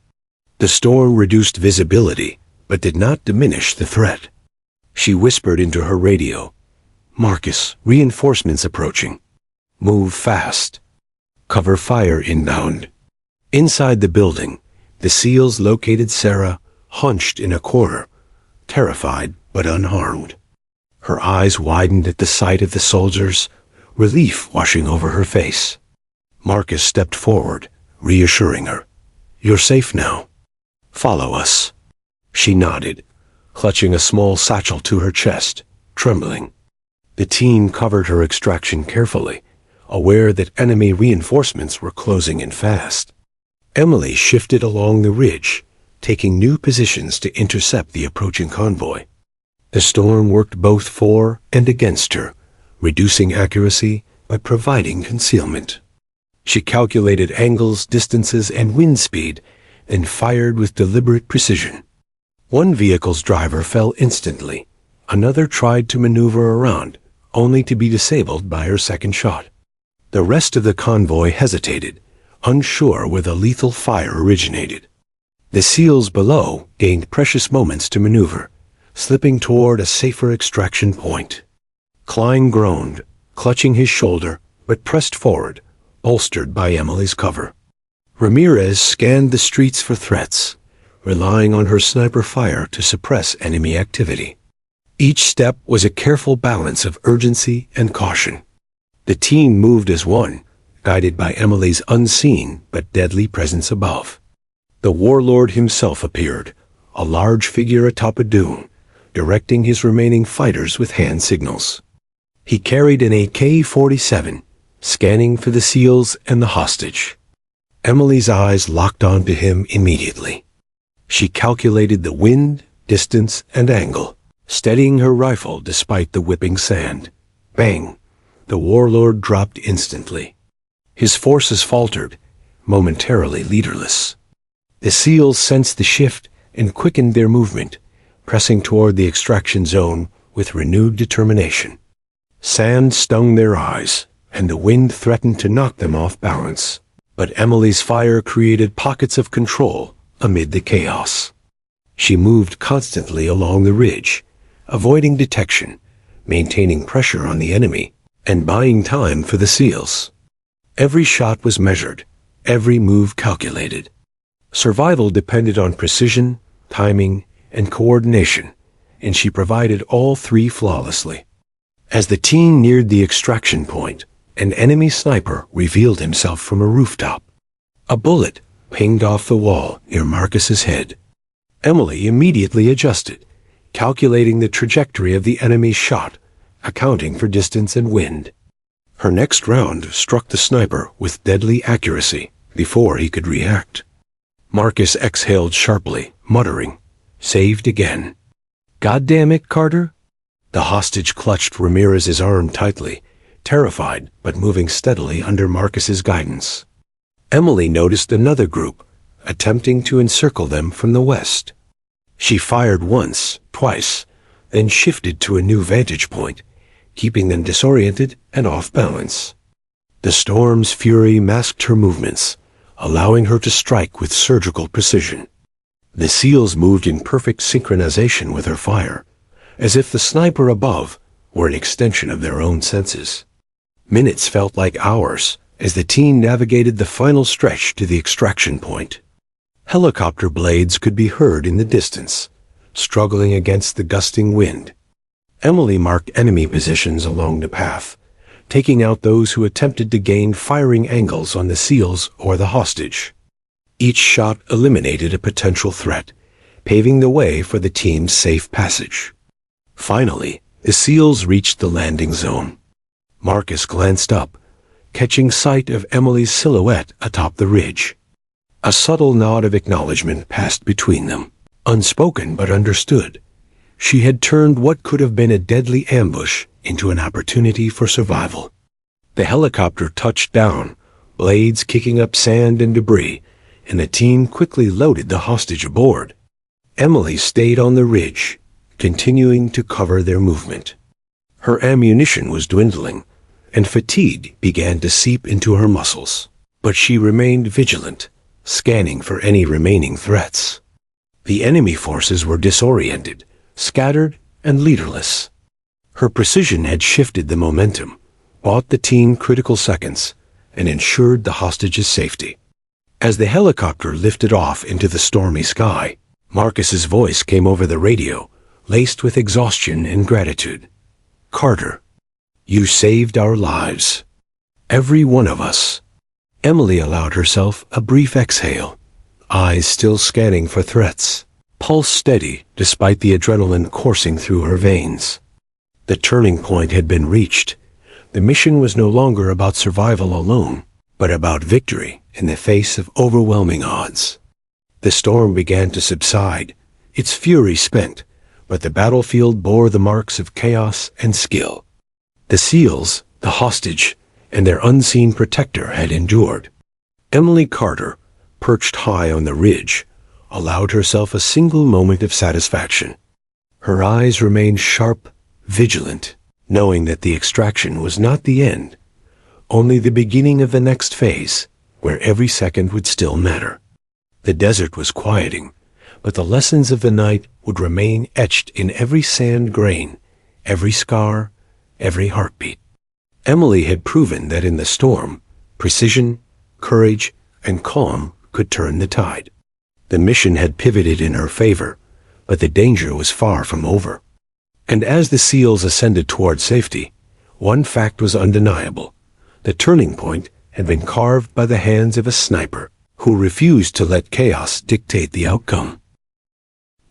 The storm reduced visibility, but did not diminish the threat. She whispered into her radio, "Marcus, reinforcements approaching. Move fast. Cover fire inbound." Inside the building, the SEALs located Sarah, hunched in a corner, terrified but unharmed. Her eyes widened at the sight of the soldiers, relief washing over her face. Marcus stepped forward, reassuring her, "You're safe now. Follow us." She nodded, clutching a small satchel to her chest, trembling. The team covered her extraction carefully, aware that enemy reinforcements were closing in fast. Emily shifted along the ridge, taking new positions to intercept the approaching convoy. The storm worked both for and against her, reducing accuracy by providing concealment. She calculated angles, distances, and wind speed, and fired with deliberate precision. One vehicle's driver fell instantly. Another tried to maneuver around, only to be disabled by her second shot. The rest of the convoy hesitated, unsure where the lethal fire originated. The SEALs below gained precious moments to maneuver, slipping toward a safer extraction point. Klein groaned, clutching his shoulder, but pressed forward, bolstered by Emily's cover. Ramirez scanned the streets for threats, relying on her sniper fire to suppress enemy activity. Each step was a careful balance of urgency and caution. The team moved as one, guided by Emily's unseen but deadly presence above. The warlord himself appeared, a large figure atop a dune, directing his remaining fighters with hand signals. He carried an AK-47, scanning for the SEALs and the hostage. Emily's eyes locked onto him immediately. She calculated the wind, distance, and angle, steadying her rifle despite the whipping sand. Bang! The warlord dropped instantly. His forces faltered, momentarily leaderless. The SEALs sensed the shift and quickened their movement, pressing toward the extraction zone with renewed determination. Sand stung their eyes, and the wind threatened to knock them off balance. But Emily's fire created pockets of control amid the chaos. She moved constantly along the ridge, avoiding detection, maintaining pressure on the enemy, and buying time for the SEALs. Every shot was measured, every move calculated. Survival depended on precision, timing, and coordination, and she provided all three flawlessly. As the team neared the extraction point, an enemy sniper revealed himself from a rooftop. A bullet pinged off the wall near Marcus's head. Emily immediately adjusted, calculating the trajectory of the enemy's shot, accounting for distance and wind. Her next round struck the sniper with deadly accuracy before he could react. Marcus exhaled sharply, muttering, "Saved again." "Goddamn it, Carter!" The hostage clutched Ramirez's arm tightly, terrified but moving steadily under Marcus's guidance. Emily noticed another group, attempting to encircle them from the west. She fired once, twice, then shifted to a new vantage point, keeping them disoriented and off balance. The storm's fury masked her movements, allowing her to strike with surgical precision. The SEALs moved in perfect synchronization with her fire, as if the sniper above were an extension of their own senses. Minutes felt like hours as the team navigated the final stretch to the extraction point. Helicopter blades could be heard in the distance, struggling against the gusting wind. Emily marked enemy positions along the path, taking out those who attempted to gain firing angles on the SEALs or the hostage. Each shot eliminated a potential threat, paving the way for the team's safe passage. Finally, the SEALs reached the landing zone. Marcus glanced up, catching sight of Emily's silhouette atop the ridge. A subtle nod of acknowledgement passed between them, unspoken but understood. She had turned what could have been a deadly ambush into an opportunity for survival. The helicopter touched down, blades kicking up sand and debris, and the team quickly loaded the hostage aboard. Emily stayed on the ridge, continuing to cover their movement. Her ammunition was dwindling, and fatigue began to seep into her muscles. But she remained vigilant, scanning for any remaining threats. The enemy forces were disoriented, scattered, and leaderless. Her precision had shifted the momentum, bought the team critical seconds, and ensured the hostage's safety. As the helicopter lifted off into the stormy sky, Marcus's voice came over the radio, laced with exhaustion and gratitude. "Carter, you saved our lives. Every one of us." Emily allowed herself a brief exhale, eyes still scanning for threats, pulse steady despite the adrenaline coursing through her veins. The turning point had been reached. The mission was no longer about survival alone, but about victory in the face of overwhelming odds. The storm began to subside, its fury spent, but the battlefield bore the marks of chaos and skill. The SEALs, the hostage, and their unseen protector had endured. Emily Carter, perched high on the ridge, allowed herself a single moment of satisfaction. Her eyes remained sharp, vigilant, knowing that the extraction was not the end, only the beginning of the next phase, where every second would still matter. The desert was quieting, but the lessons of the night would remain etched in every sand grain, every scar, every heartbeat. Emily had proven that in the storm, precision, courage, and calm could turn the tide. The mission had pivoted in her favor, but the danger was far from over. And as the SEALs ascended toward safety, one fact was undeniable. The turning point had been carved by the hands of a sniper who refused to let chaos dictate the outcome.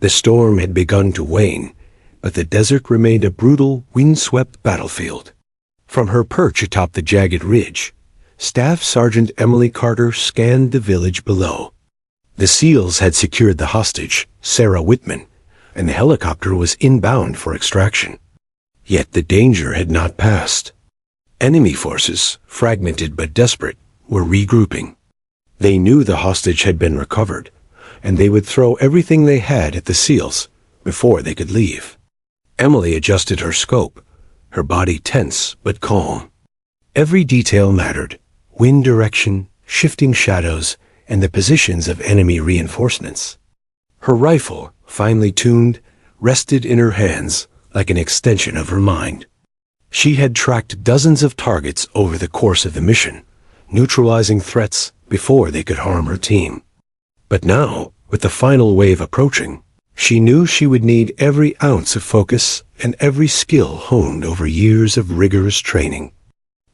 The storm had begun to wane, but the desert remained a brutal, windswept battlefield. From her perch atop the jagged ridge, Staff Sergeant Emily Carter scanned the village below. The SEALs had secured the hostage, Sarah Whitman, and the helicopter was inbound for extraction. Yet the danger had not passed. Enemy forces, fragmented but desperate, were regrouping. They knew the hostage had been recovered, and they would throw everything they had at the SEALs before they could leave. Emily adjusted her scope, her body tense but calm. Every detail mattered: wind direction, shifting shadows, and the positions of enemy reinforcements. Her rifle, finely tuned, rested in her hands like an extension of her mind. She had tracked dozens of targets over the course of the mission, neutralizing threats before they could harm her team. But now, with the final wave approaching, she knew she would need every ounce of focus and every skill honed over years of rigorous training.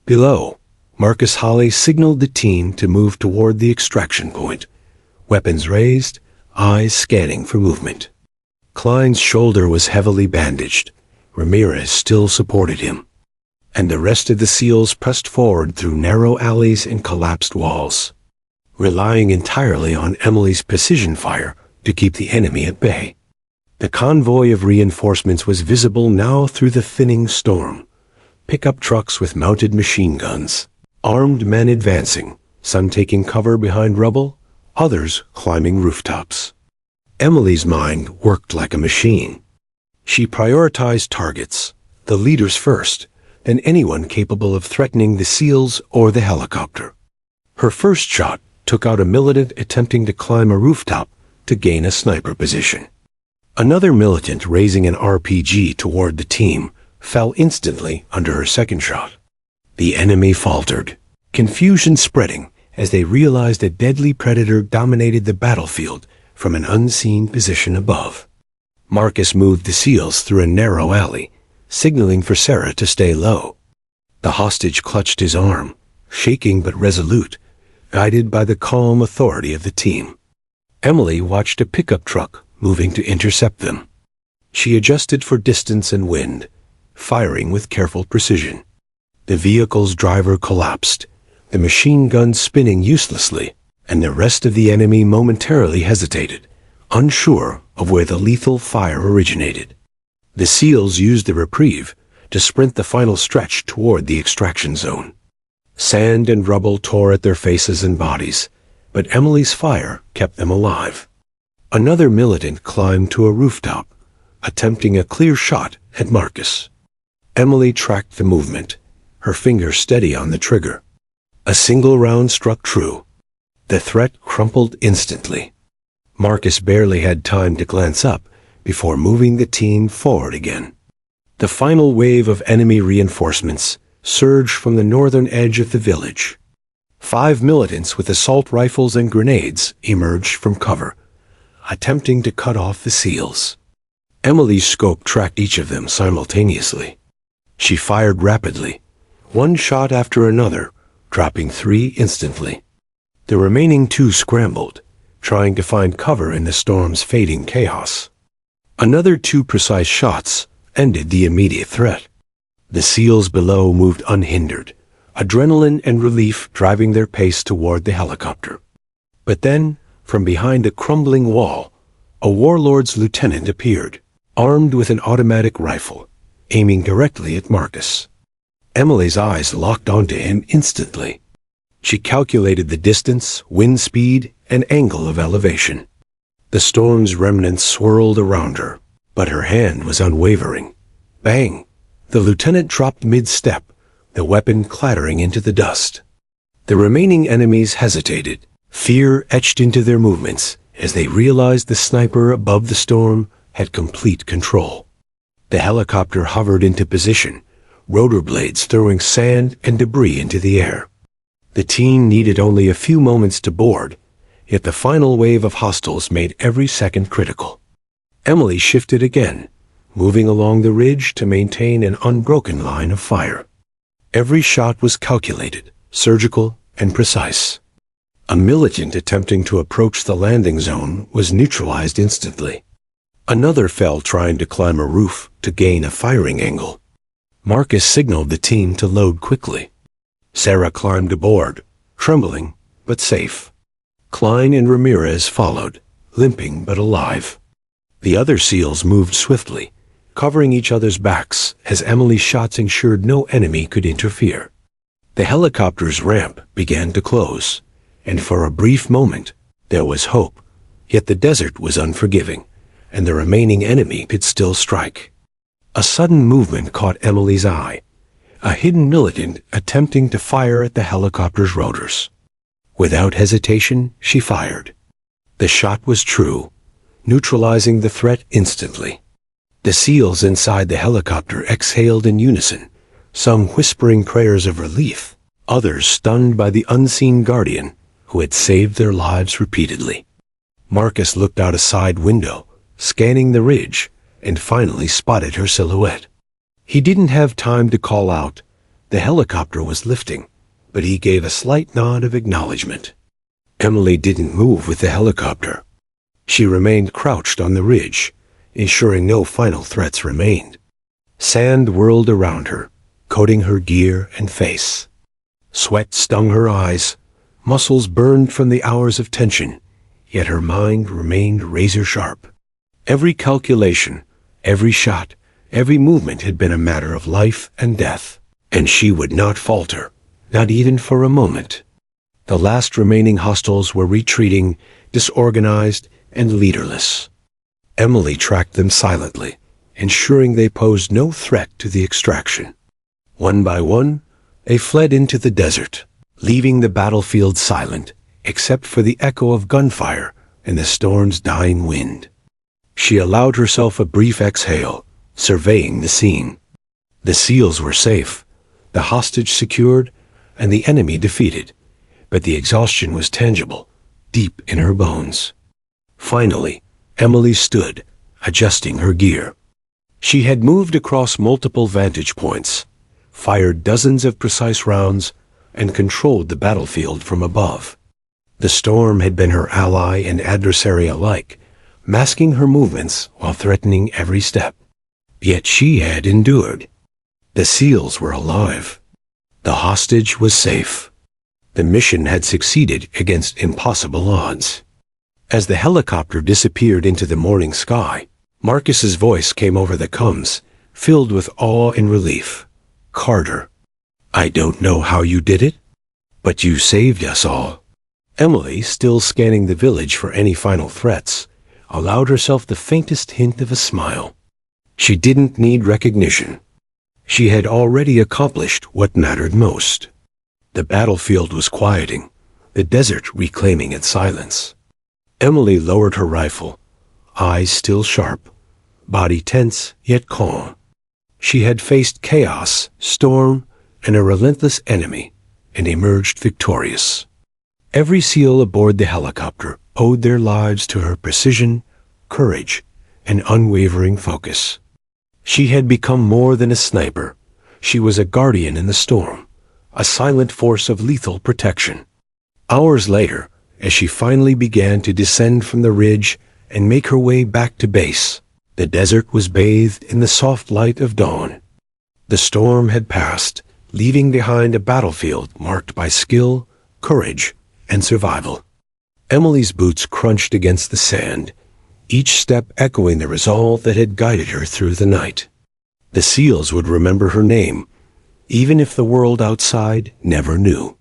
Below, Marcus Holly signaled the team to move toward the extraction point, weapons raised, eyes scanning for movement. Klein's shoulder was heavily bandaged. Ramirez still supported him, and the rest of the SEALs pressed forward through narrow alleys and collapsed walls, relying entirely on Emily's precision fire to keep the enemy at bay. The convoy of reinforcements was visible now through the thinning storm. Pickup trucks with mounted machine guns, armed men advancing, some taking cover behind rubble, others climbing rooftops. Emily's mind worked like a machine. She prioritized targets, the leaders first, then anyone capable of threatening the SEALs or the helicopter. Her first shot took out a militant attempting to climb a rooftop to gain a sniper position. Another militant raising an RPG toward the team fell instantly under her second shot. The enemy faltered, confusion spreading as they realized a deadly predator dominated the battlefield from an unseen position above. Marcus moved the SEALs through a narrow alley, signaling for Sarah to stay low. The hostage clutched his arm, shaking but resolute, guided by the calm authority of the team. Emily watched a pickup truck moving to intercept them. She adjusted for distance and wind, firing with careful precision. The vehicle's driver collapsed, the machine gun spinning uselessly, and the rest of the enemy momentarily hesitated, unsure of where the lethal fire originated. The SEALs used the reprieve to sprint the final stretch toward the extraction zone. Sand and rubble tore at their faces and bodies, but Emily's fire kept them alive. Another militant climbed to a rooftop, attempting a clear shot at Marcus. Emily tracked the movement, her finger steady on the trigger. A single round struck true. The threat crumpled instantly. Marcus barely had time to glance up before moving the team forward again. The final wave of enemy reinforcements surged from the northern edge of the village. 5 militants with assault rifles and grenades emerged from cover, attempting to cut off the SEALs. Emily's scope tracked each of them simultaneously. She fired rapidly, one shot after another, dropping 3 instantly. The remaining 2 scrambled, trying to find cover in the storm's fading chaos. Another 2 precise shots ended the immediate threat. The SEALs below moved unhindered, adrenaline and relief driving their pace toward the helicopter. But then, from behind a crumbling wall, a warlord's lieutenant appeared. armed with an automatic rifle, aiming directly at Marcus. Emily's eyes locked onto him instantly. She calculated the distance, wind speed, and angle of elevation. The storm's remnants swirled around her, but her hand was unwavering. Bang! The lieutenant dropped mid-step, the weapon clattering into the dust. The remaining enemies hesitated, fear etched into their movements as they realized the sniper above the storm had complete control. The helicopter hovered into position, rotor blades throwing sand and debris into the air. The team needed only a few moments to board, yet the final wave of hostiles made every second critical. Emily shifted again, moving along the ridge to maintain an unbroken line of fire. Every shot was calculated, surgical, and precise. A militant attempting to approach the landing zone was neutralized instantly. Another fell trying to climb a roof to gain a firing angle. Marcus signaled the team to load quickly. Sarah climbed aboard, trembling but safe. Klein and Ramirez followed, limping but alive. The other SEALs moved swiftly, covering each other's backs as Emily's shots ensured no enemy could interfere. The helicopter's ramp began to close, and for a brief moment there was hope, yet the desert was unforgiving, and the remaining enemy could still strike. A sudden movement caught Emily's eye, a hidden militant attempting to fire at the helicopter's rotors. Without hesitation, she fired. The shot was true, neutralizing the threat instantly. The SEALs inside the helicopter exhaled in unison, some whispering prayers of relief, others stunned by the unseen guardian who had saved their lives repeatedly. Marcus looked out a side window, scanning the ridge, and finally spotted her silhouette. He didn't have time to call out. The helicopter was lifting, but he gave a slight nod of acknowledgement. Emily didn't move with the helicopter. She remained crouched on the ridge, ensuring no final threats remained. Sand whirled around her, coating her gear and face. Sweat stung her eyes, muscles burned from the hours of tension, yet her mind remained razor-sharp. Every calculation, every shot, every movement had been a matter of life and death, and she would not falter, not even for a moment. The last remaining hostiles were retreating, disorganized and leaderless. Emily tracked them silently, ensuring they posed no threat to the extraction. One by one, they fled into the desert, leaving the battlefield silent, except for the echo of gunfire and the storm's dying wind. She allowed herself a brief exhale, surveying the scene. The SEALs were safe, the hostage secured, and the enemy defeated, but the exhaustion was tangible, deep in her bones. Finally, Emily stood, adjusting her gear. She had moved across multiple vantage points, fired dozens of precise rounds, and controlled the battlefield from above. The storm had been her ally and adversary alike, masking her movements while threatening every step. Yet she had endured. The SEALs were alive. The hostage was safe. The mission had succeeded against impossible odds. As the helicopter disappeared into the morning sky, Marcus's voice came over the comms, filled with awe and relief. "Carter, I don't know how you did it, but you saved us all." Emily, still scanning the village for any final threats, allowed herself the faintest hint of a smile. She didn't need recognition. She had already accomplished what mattered most. The battlefield was quieting, the desert reclaiming its silence. Emily lowered her rifle, eyes still sharp, body tense yet calm. She had faced chaos, storm, and a relentless enemy, and emerged victorious. Every SEAL aboard the helicopter owed their lives to her precision, courage, and unwavering focus. She had become more than a sniper. She was a guardian in the storm, a silent force of lethal protection. Hours later, as she finally began to descend from the ridge and make her way back to base, the desert was bathed in the soft light of dawn. The storm had passed, leaving behind a battlefield marked by skill, courage, and survival. Emily's boots crunched against the sand, each step echoing the resolve that had guided her through the night. The SEALs would remember her name, even if the world outside never knew.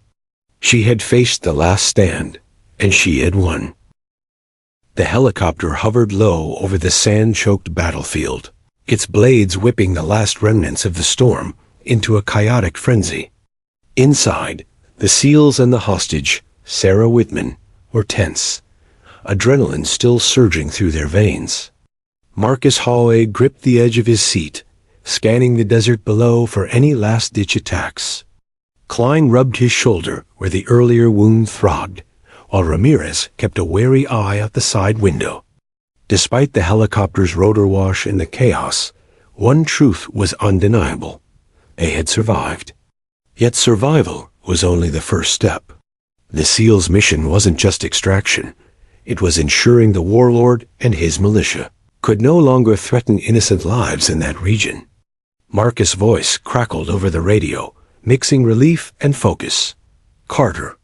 She had faced the last stand, and she had won. The helicopter hovered low over the sand-choked battlefield, its blades whipping the last remnants of the storm into a chaotic frenzy. Inside, the SEALs and the hostage, Sarah Whitman, were tense, adrenaline still surging through their veins. Marcus Holloway gripped the edge of his seat, scanning the desert below for any last-ditch attacks. Klein rubbed his shoulder where the earlier wound throbbed, while Ramirez kept a wary eye out the side window. Despite the helicopter's rotor wash and the chaos, one truth was undeniable. They had survived. Yet survival was only the first step. The SEALs' mission wasn't just extraction. It was ensuring the warlord and his militia could no longer threaten innocent lives in that region. Marcus' voice crackled over the radio, mixing relief and focus. "Carter,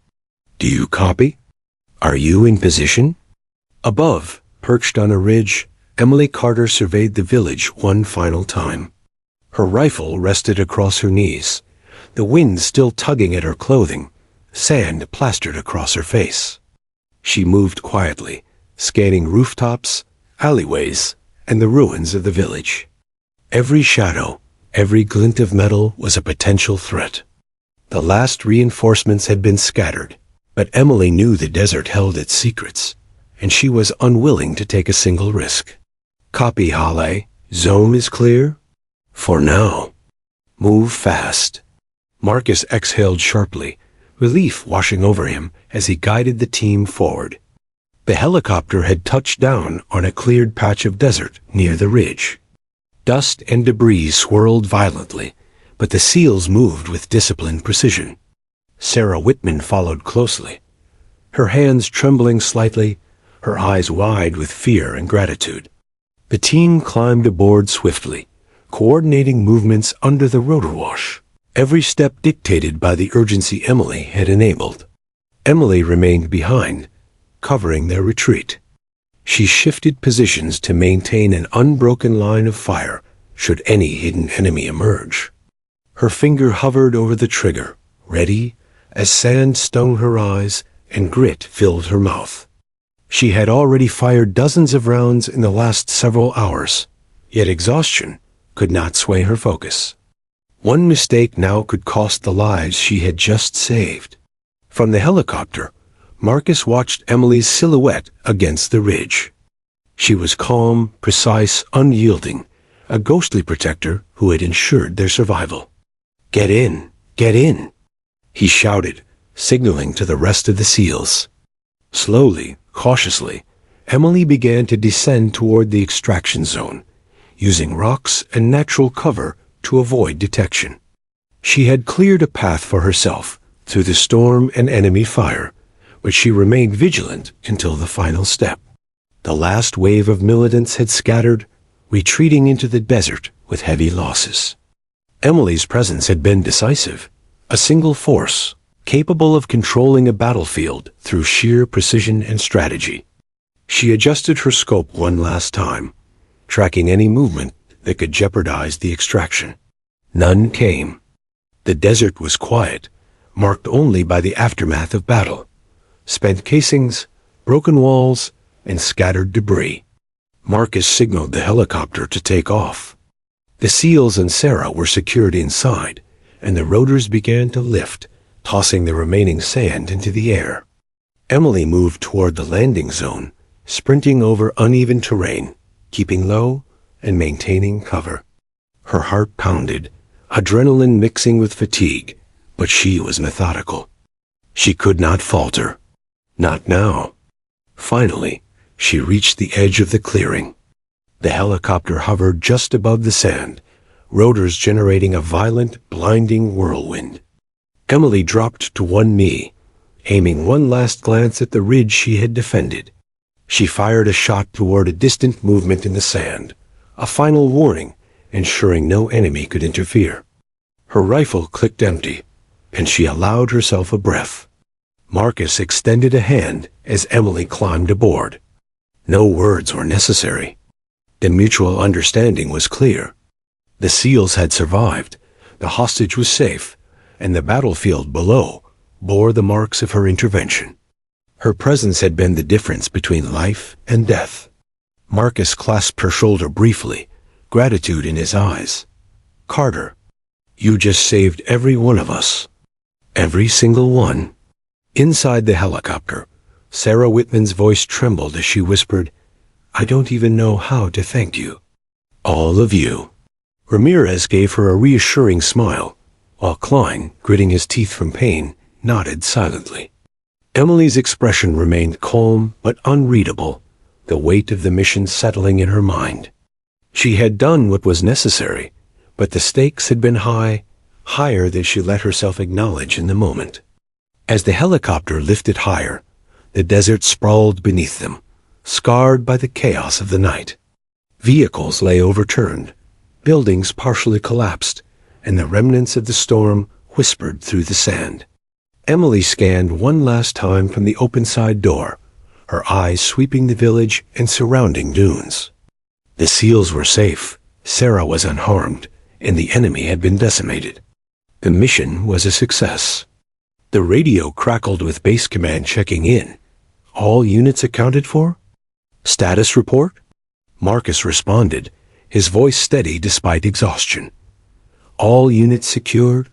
do you copy? Are you in position?" Above, perched on a ridge, Emily Carter surveyed the village one final time. Her rifle rested across her knees, the wind still tugging at her clothing, sand plastered across her face. She moved quietly, scanning rooftops, alleyways, and the ruins of the village. Every shadow, every glint of metal was a potential threat. The last reinforcements had been scattered, but Emily knew the desert held its secrets, and she was unwilling to take a single risk. "Copy, Halle. Zone is clear? For now. Move fast." Marcus exhaled sharply, relief washing over him as he guided the team forward. The helicopter had touched down on a cleared patch of desert near the ridge. Dust and debris swirled violently, but the SEALs moved with disciplined precision. Sarah Whitman followed closely, her hands trembling slightly, her eyes wide with fear and gratitude. The team climbed aboard swiftly, coordinating movements under the rotor wash, every step dictated by the urgency Emily had enabled. Emily remained behind, covering their retreat. She shifted positions to maintain an unbroken line of fire should any hidden enemy emerge. Her finger hovered over the trigger, ready, as sand stung her eyes and grit filled her mouth. She had already fired dozens of rounds in the last several hours, yet exhaustion could not sway her focus. One mistake now could cost the lives she had just saved. From the helicopter, Marcus watched Emily's silhouette against the ridge. She was calm, precise, unyielding, a ghostly protector who had ensured their survival. "Get in! Get in!" he shouted, signaling to the rest of the SEALs. Slowly, cautiously, Emily began to descend toward the extraction zone, using rocks and natural cover to avoid detection. She had cleared a path for herself through the storm and enemy fire, but she remained vigilant until the final step. The last wave of militants had scattered, retreating into the desert with heavy losses. Emily's presence had been decisive, a single force, capable of controlling a battlefield through sheer precision and strategy. She adjusted her scope one last time, tracking any movement that could jeopardize the extraction. None came. The desert was quiet, marked only by the aftermath of battle, spent casings, broken walls, and scattered debris. Marcus signaled the helicopter to take off. The SEALs and Sarah were secured inside, and the rotors began to lift, tossing the remaining sand into the air. Emily moved toward the landing zone, sprinting over uneven terrain, keeping low and maintaining cover. Her heart pounded, adrenaline mixing with fatigue, but she was methodical. She could not falter. Not now. Finally, she reached the edge of the clearing. The helicopter hovered just above the sand, rotors generating a violent, blinding whirlwind. Emily dropped to one knee, aiming one last glance at the ridge she had defended. She fired a shot toward a distant movement in the sand, a final warning, ensuring no enemy could interfere. Her rifle clicked empty, and she allowed herself a breath. Marcus extended a hand as Emily climbed aboard. No words were necessary. The mutual understanding was clear. The SEALs had survived, the hostage was safe, and the battlefield below bore the marks of her intervention. Her presence had been the difference between life and death. Marcus clasped her shoulder briefly, gratitude in his eyes. "Carter, you just saved every one of us. Every single one." Inside the helicopter, Sarah Whitman's voice trembled as she whispered, "I don't even know how to thank you. All of you." Ramirez gave her a reassuring smile, while Klein, gritting his teeth from pain, nodded silently. Emily's expression remained calm but unreadable, the weight of the mission settling in her mind. She had done what was necessary, but the stakes had been high, higher than she let herself acknowledge in the moment. As the helicopter lifted higher, the desert sprawled beneath them, scarred by the chaos of the night. Vehicles lay overturned, buildings partially collapsed, and the remnants of the storm whispered through the sand. Emily scanned one last time from the open side door, her eyes sweeping the village and surrounding dunes. The SEALs were safe, Sarah was unharmed, and the enemy had been decimated. The mission was a success. The radio crackled with base command checking in. "All units accounted for? Status report?" Marcus responded, his voice steady despite exhaustion. "All units secured.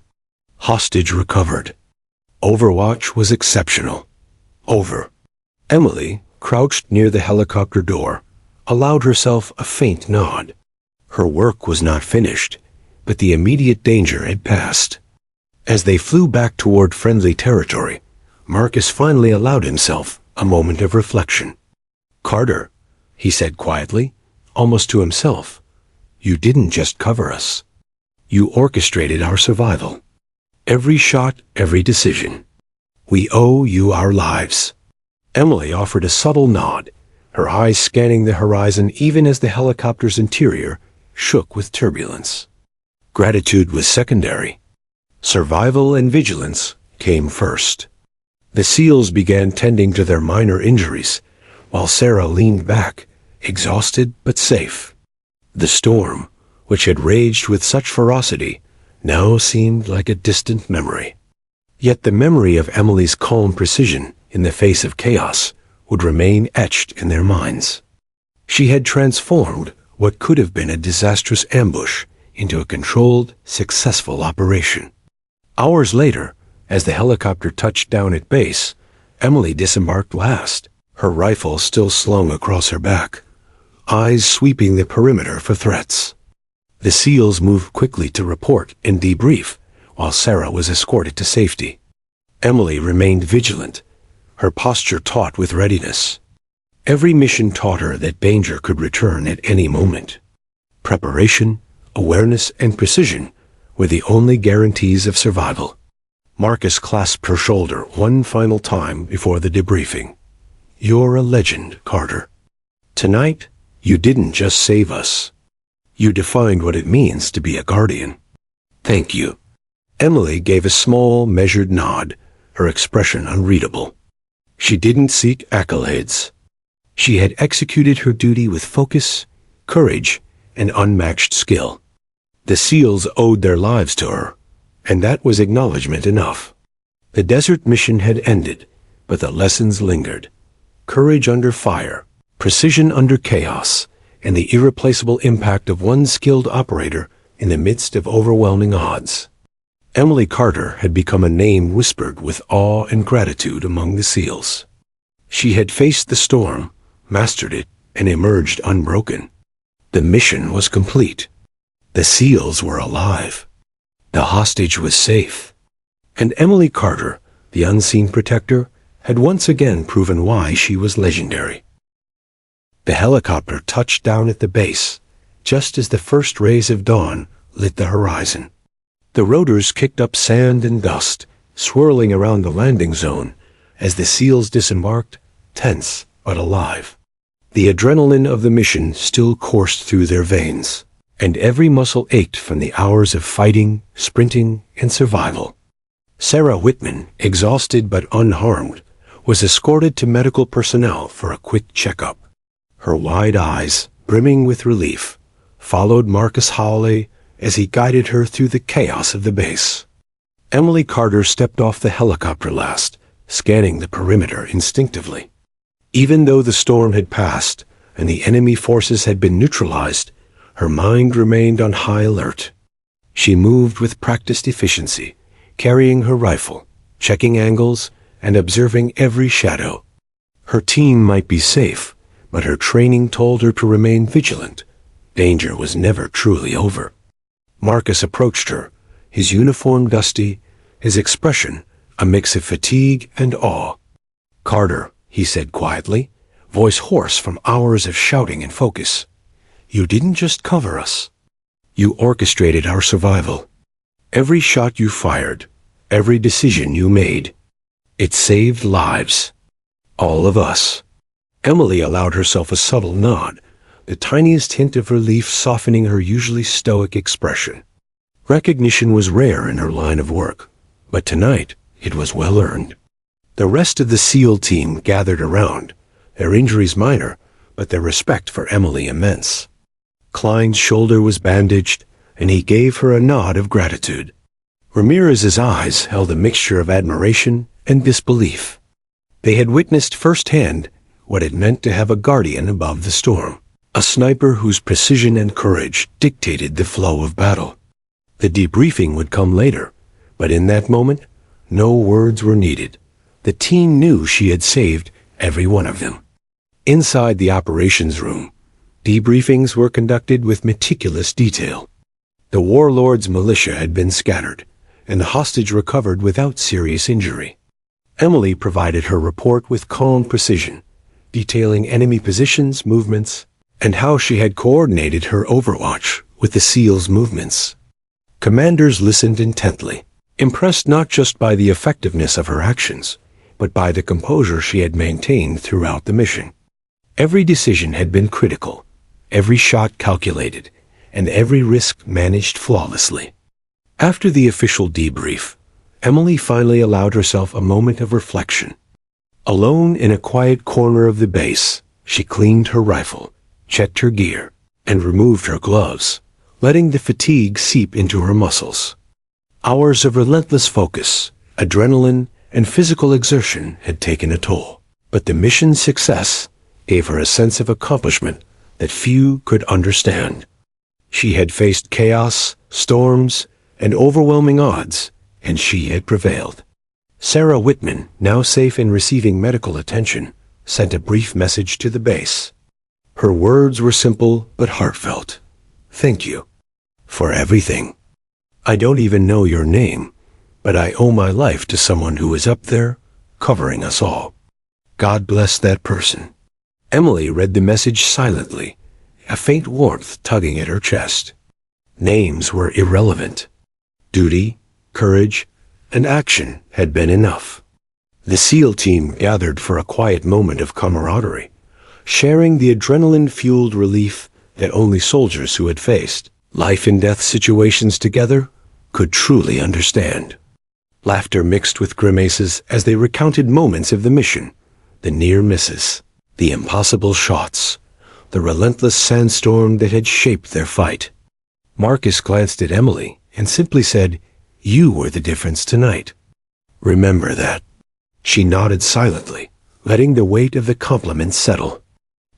Hostage recovered. Overwatch was exceptional. Over." Emily, crouched near the helicopter door, allowed herself a faint nod. Her work was not finished, but the immediate danger had passed. As they flew back toward friendly territory, Marcus finally allowed himself a moment of reflection. "Carter," he said quietly, almost to himself, "you didn't just cover us. You orchestrated our survival. Every shot, every decision. We owe you our lives." Emily offered a subtle nod, her eyes scanning the horizon even as the helicopter's interior shook with turbulence. Gratitude was secondary. Survival and vigilance came first. The SEALs began tending to their minor injuries, while Sarah leaned back, exhausted but safe. The storm, which had raged with such ferocity, now seemed like a distant memory. Yet the memory of Emily's calm precision in the face of chaos would remain etched in their minds. She had transformed what could have been a disastrous ambush into a controlled, successful operation. Hours later, as the helicopter touched down at base, Emily disembarked last, her rifle still slung across her back, eyes sweeping the perimeter for threats. The SEALs moved quickly to report and debrief, while Sarah was escorted to safety. Emily remained vigilant, her posture taut with readiness. Every mission taught her that danger could return at any moment. Preparation, awareness, and precision were the only guarantees of survival. Marcus clasped her shoulder one final time before the debriefing. "You're a legend, Carter. Tonight, you didn't just save us. You defined what it means to be a guardian. Thank you." Emily gave a small, measured nod, her expression unreadable. She didn't seek accolades. She had executed her duty with focus, courage, and unmatched skill. The SEALs owed their lives to her, and that was acknowledgement enough. The desert mission had ended, but the lessons lingered. Courage under fire, precision under chaos, and the irreplaceable impact of one skilled operator in the midst of overwhelming odds. Emily Carter had become a name whispered with awe and gratitude among the SEALs. She had faced the storm, mastered it, and emerged unbroken. The mission was complete. The SEALs were alive. The hostage was safe. And Emily Carter, the unseen protector, had once again proven why she was legendary. The helicopter touched down at the base, just as the first rays of dawn lit the horizon. The rotors kicked up sand and dust, swirling around the landing zone as the SEALs disembarked, tense but alive. The adrenaline of the mission still coursed through their veins, and every muscle ached from the hours of fighting, sprinting, and survival. Sarah Whitman, exhausted but unharmed, was escorted to medical personnel for a quick checkup. her wide eyes brimming with relief, followed Marcus Hawley as he guided her through the chaos of the base. Emily Carter stepped off the helicopter last, scanning the perimeter instinctively. Even though the storm had passed and the enemy forces had been neutralized, her mind remained on high alert. She moved with practiced efficiency, carrying her rifle, checking angles, and observing every shadow. Her team might be safe, but her training told her to remain vigilant. Danger was never truly over. Marcus approached her, his uniform dusty, his expression a mix of fatigue and awe. "Carter," he said quietly, voice hoarse from hours of shouting and focus, "you didn't just cover us. You orchestrated our survival. Every shot you fired, every decision you made, it saved lives. All of us." Emily allowed herself a subtle nod, the tiniest hint of relief softening her usually stoic expression. Recognition was rare in her line of work, but tonight it was well earned. The rest of the SEAL team gathered around, their injuries minor, but their respect for Emily immense. Klein's shoulder was bandaged, and he gave her a nod of gratitude. Ramirez's eyes held a mixture of admiration and disbelief. They had witnessed firsthand what it meant to have a guardian above the storm, a sniper whose precision and courage dictated the flow of battle. The debriefing would come later, but in that moment, no words were needed. The team knew she had saved every one of them. Inside the operations room, debriefings were conducted with meticulous detail. The warlord's militia had been scattered, and the hostage recovered without serious injury. Emily provided her report with calm precision, detailing enemy positions, movements, and how she had coordinated her overwatch with the SEALs' movements. Commanders listened intently, impressed not just by the effectiveness of her actions, but by the composure she had maintained throughout the mission. Every decision had been critical, every shot calculated, and every risk managed flawlessly. After the official debrief, Emily finally allowed herself a moment of reflection. Alone in a quiet corner of the base, she cleaned her rifle, checked her gear, and removed her gloves, letting the fatigue seep into her muscles. Hours of relentless focus, adrenaline, and physical exertion had taken a toll, but the mission's success gave her a sense of accomplishment that few could understand. She had faced chaos, storms, and overwhelming odds, and she had prevailed. Sarah Whitman, now safe and receiving medical attention, sent a brief message to the base. Her words were simple but heartfelt. "Thank you for everything. I don't even know your name, but I owe my life to someone who is up there, covering us all. God bless that person." Emily read the message silently, a faint warmth tugging at her chest. Names were irrelevant. Duty, courage, and action had been enough. The SEAL team gathered for a quiet moment of camaraderie, sharing the adrenaline-fueled relief that only soldiers who had faced life-and-death situations together could truly understand. Laughter mixed with grimaces as they recounted moments of the mission, the near misses, the impossible shots, the relentless sandstorm that had shaped their fight. Marcus glanced at Emily and simply said, "You were the difference tonight. Remember that." She nodded silently, letting the weight of the compliment settle.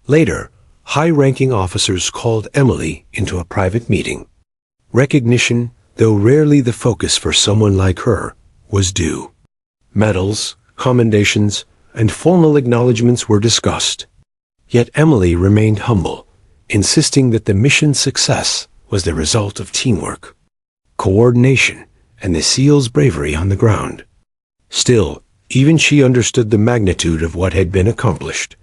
Later, high-ranking officers called Emily into a private meeting. Recognition, though rarely the focus for someone like her, was due. Medals, commendations, and formal acknowledgments were discussed. Yet Emily remained humble, insisting that the mission's success was the result of teamwork, coordination, and the SEALs' bravery on the ground. Still, even she understood the magnitude of what had been accomplished.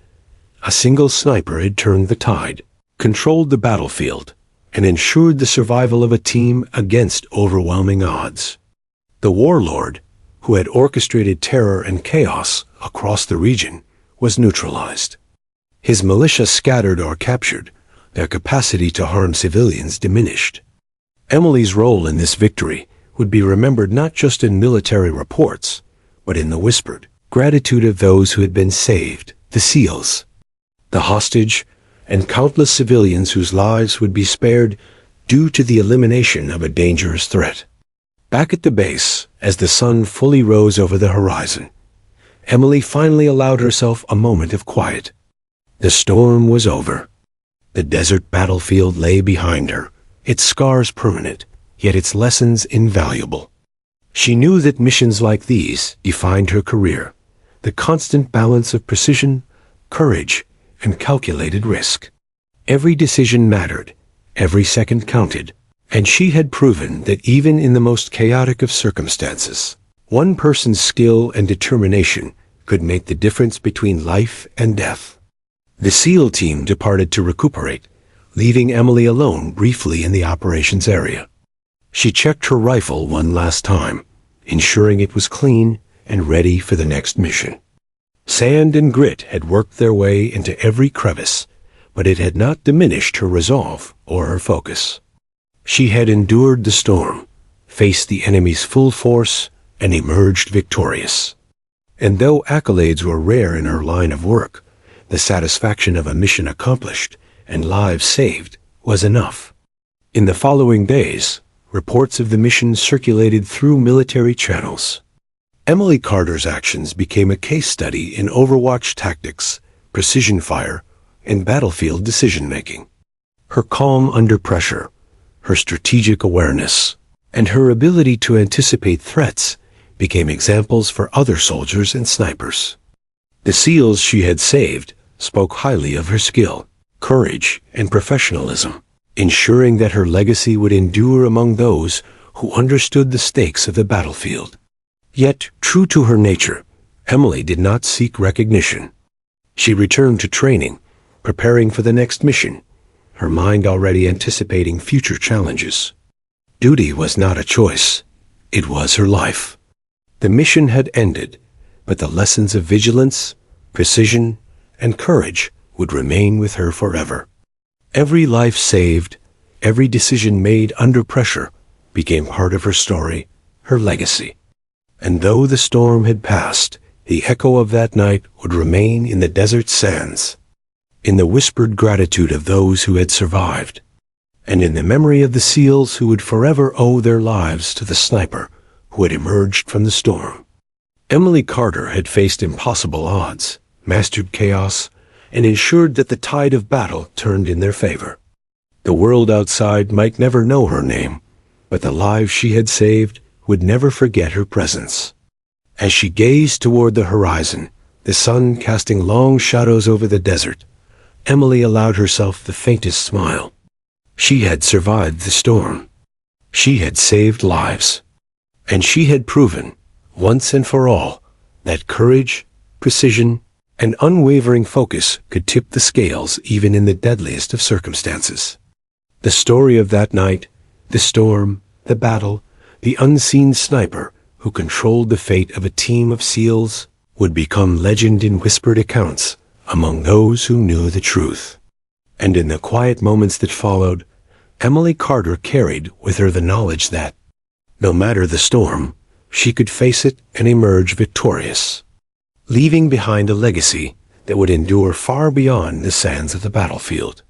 A single sniper had turned the tide, controlled the battlefield, and ensured the survival of a team against overwhelming odds. The warlord, who had orchestrated terror and chaos across the region, was neutralized. His militia scattered or captured, their capacity to harm civilians diminished. Emily's role in this victory would be remembered not just in military reports, but in the whispered gratitude of those who had been saved, the SEALs. The hostage, and countless civilians whose lives would be spared due to the elimination of a dangerous threat. Back at the base, as the sun fully rose over the horizon, Emily finally allowed herself a moment of quiet. The storm was over. The desert battlefield lay behind her, its scars permanent, yet its lessons invaluable. She knew that missions like these defined her career, the constant balance of precision, courage, and calculated risk. Every decision mattered, every second counted, and she had proven that even in the most chaotic of circumstances, one person's skill and determination could make the difference between life and death. The SEAL team departed to recuperate, leaving Emily alone briefly in the operations area. She checked her rifle one last time, ensuring it was clean and ready for the next mission. Sand and grit had worked their way into every crevice, but it had not diminished her resolve or her focus. She had endured the storm, faced the enemy's full force, and emerged victorious. And though accolades were rare in her line of work, the satisfaction of a mission accomplished and lives saved was enough. In the following days, reports of the mission circulated through military channels. Emily Carter's actions became a case study in Overwatch tactics, precision fire, and battlefield decision-making. Her calm under pressure, her strategic awareness, and her ability to anticipate threats became examples for other soldiers and snipers. The SEALs she had saved spoke highly of her skill, courage, and professionalism, ensuring that her legacy would endure among those who understood the stakes of the battlefield. Yet, true to her nature, Emily did not seek recognition. She returned to training, preparing for the next mission, her mind already anticipating future challenges. Duty was not a choice, it was her life. The mission had ended, but the lessons of vigilance, precision, and courage would remain with her forever. Every life saved, every decision made under pressure became part of her story, her legacy. And though the storm had passed, the echo of that night would remain in the desert sands, in the whispered gratitude of those who had survived, and in the memory of the SEALs who would forever owe their lives to the sniper who had emerged from the storm. Emily Carter had faced impossible odds, mastered chaos, and ensured that the tide of battle turned in their favor. The world outside might never know her name, but the lives she had saved would never forget her presence. As she gazed toward the horizon, the sun casting long shadows over the desert, Emily allowed herself the faintest smile. She had survived the storm. She had saved lives. And she had proven, once and for all, that courage, precision, and unwavering focus could tip the scales even in the deadliest of circumstances. The story of that night, the storm, the battle, the unseen sniper who controlled the fate of a team of SEALs would become legend in whispered accounts among those who knew the truth. And in the quiet moments that followed, Emily Carter carried with her the knowledge that, no matter the storm, she could face it and emerge victorious, leaving behind a legacy that would endure far beyond the sands of the battlefield.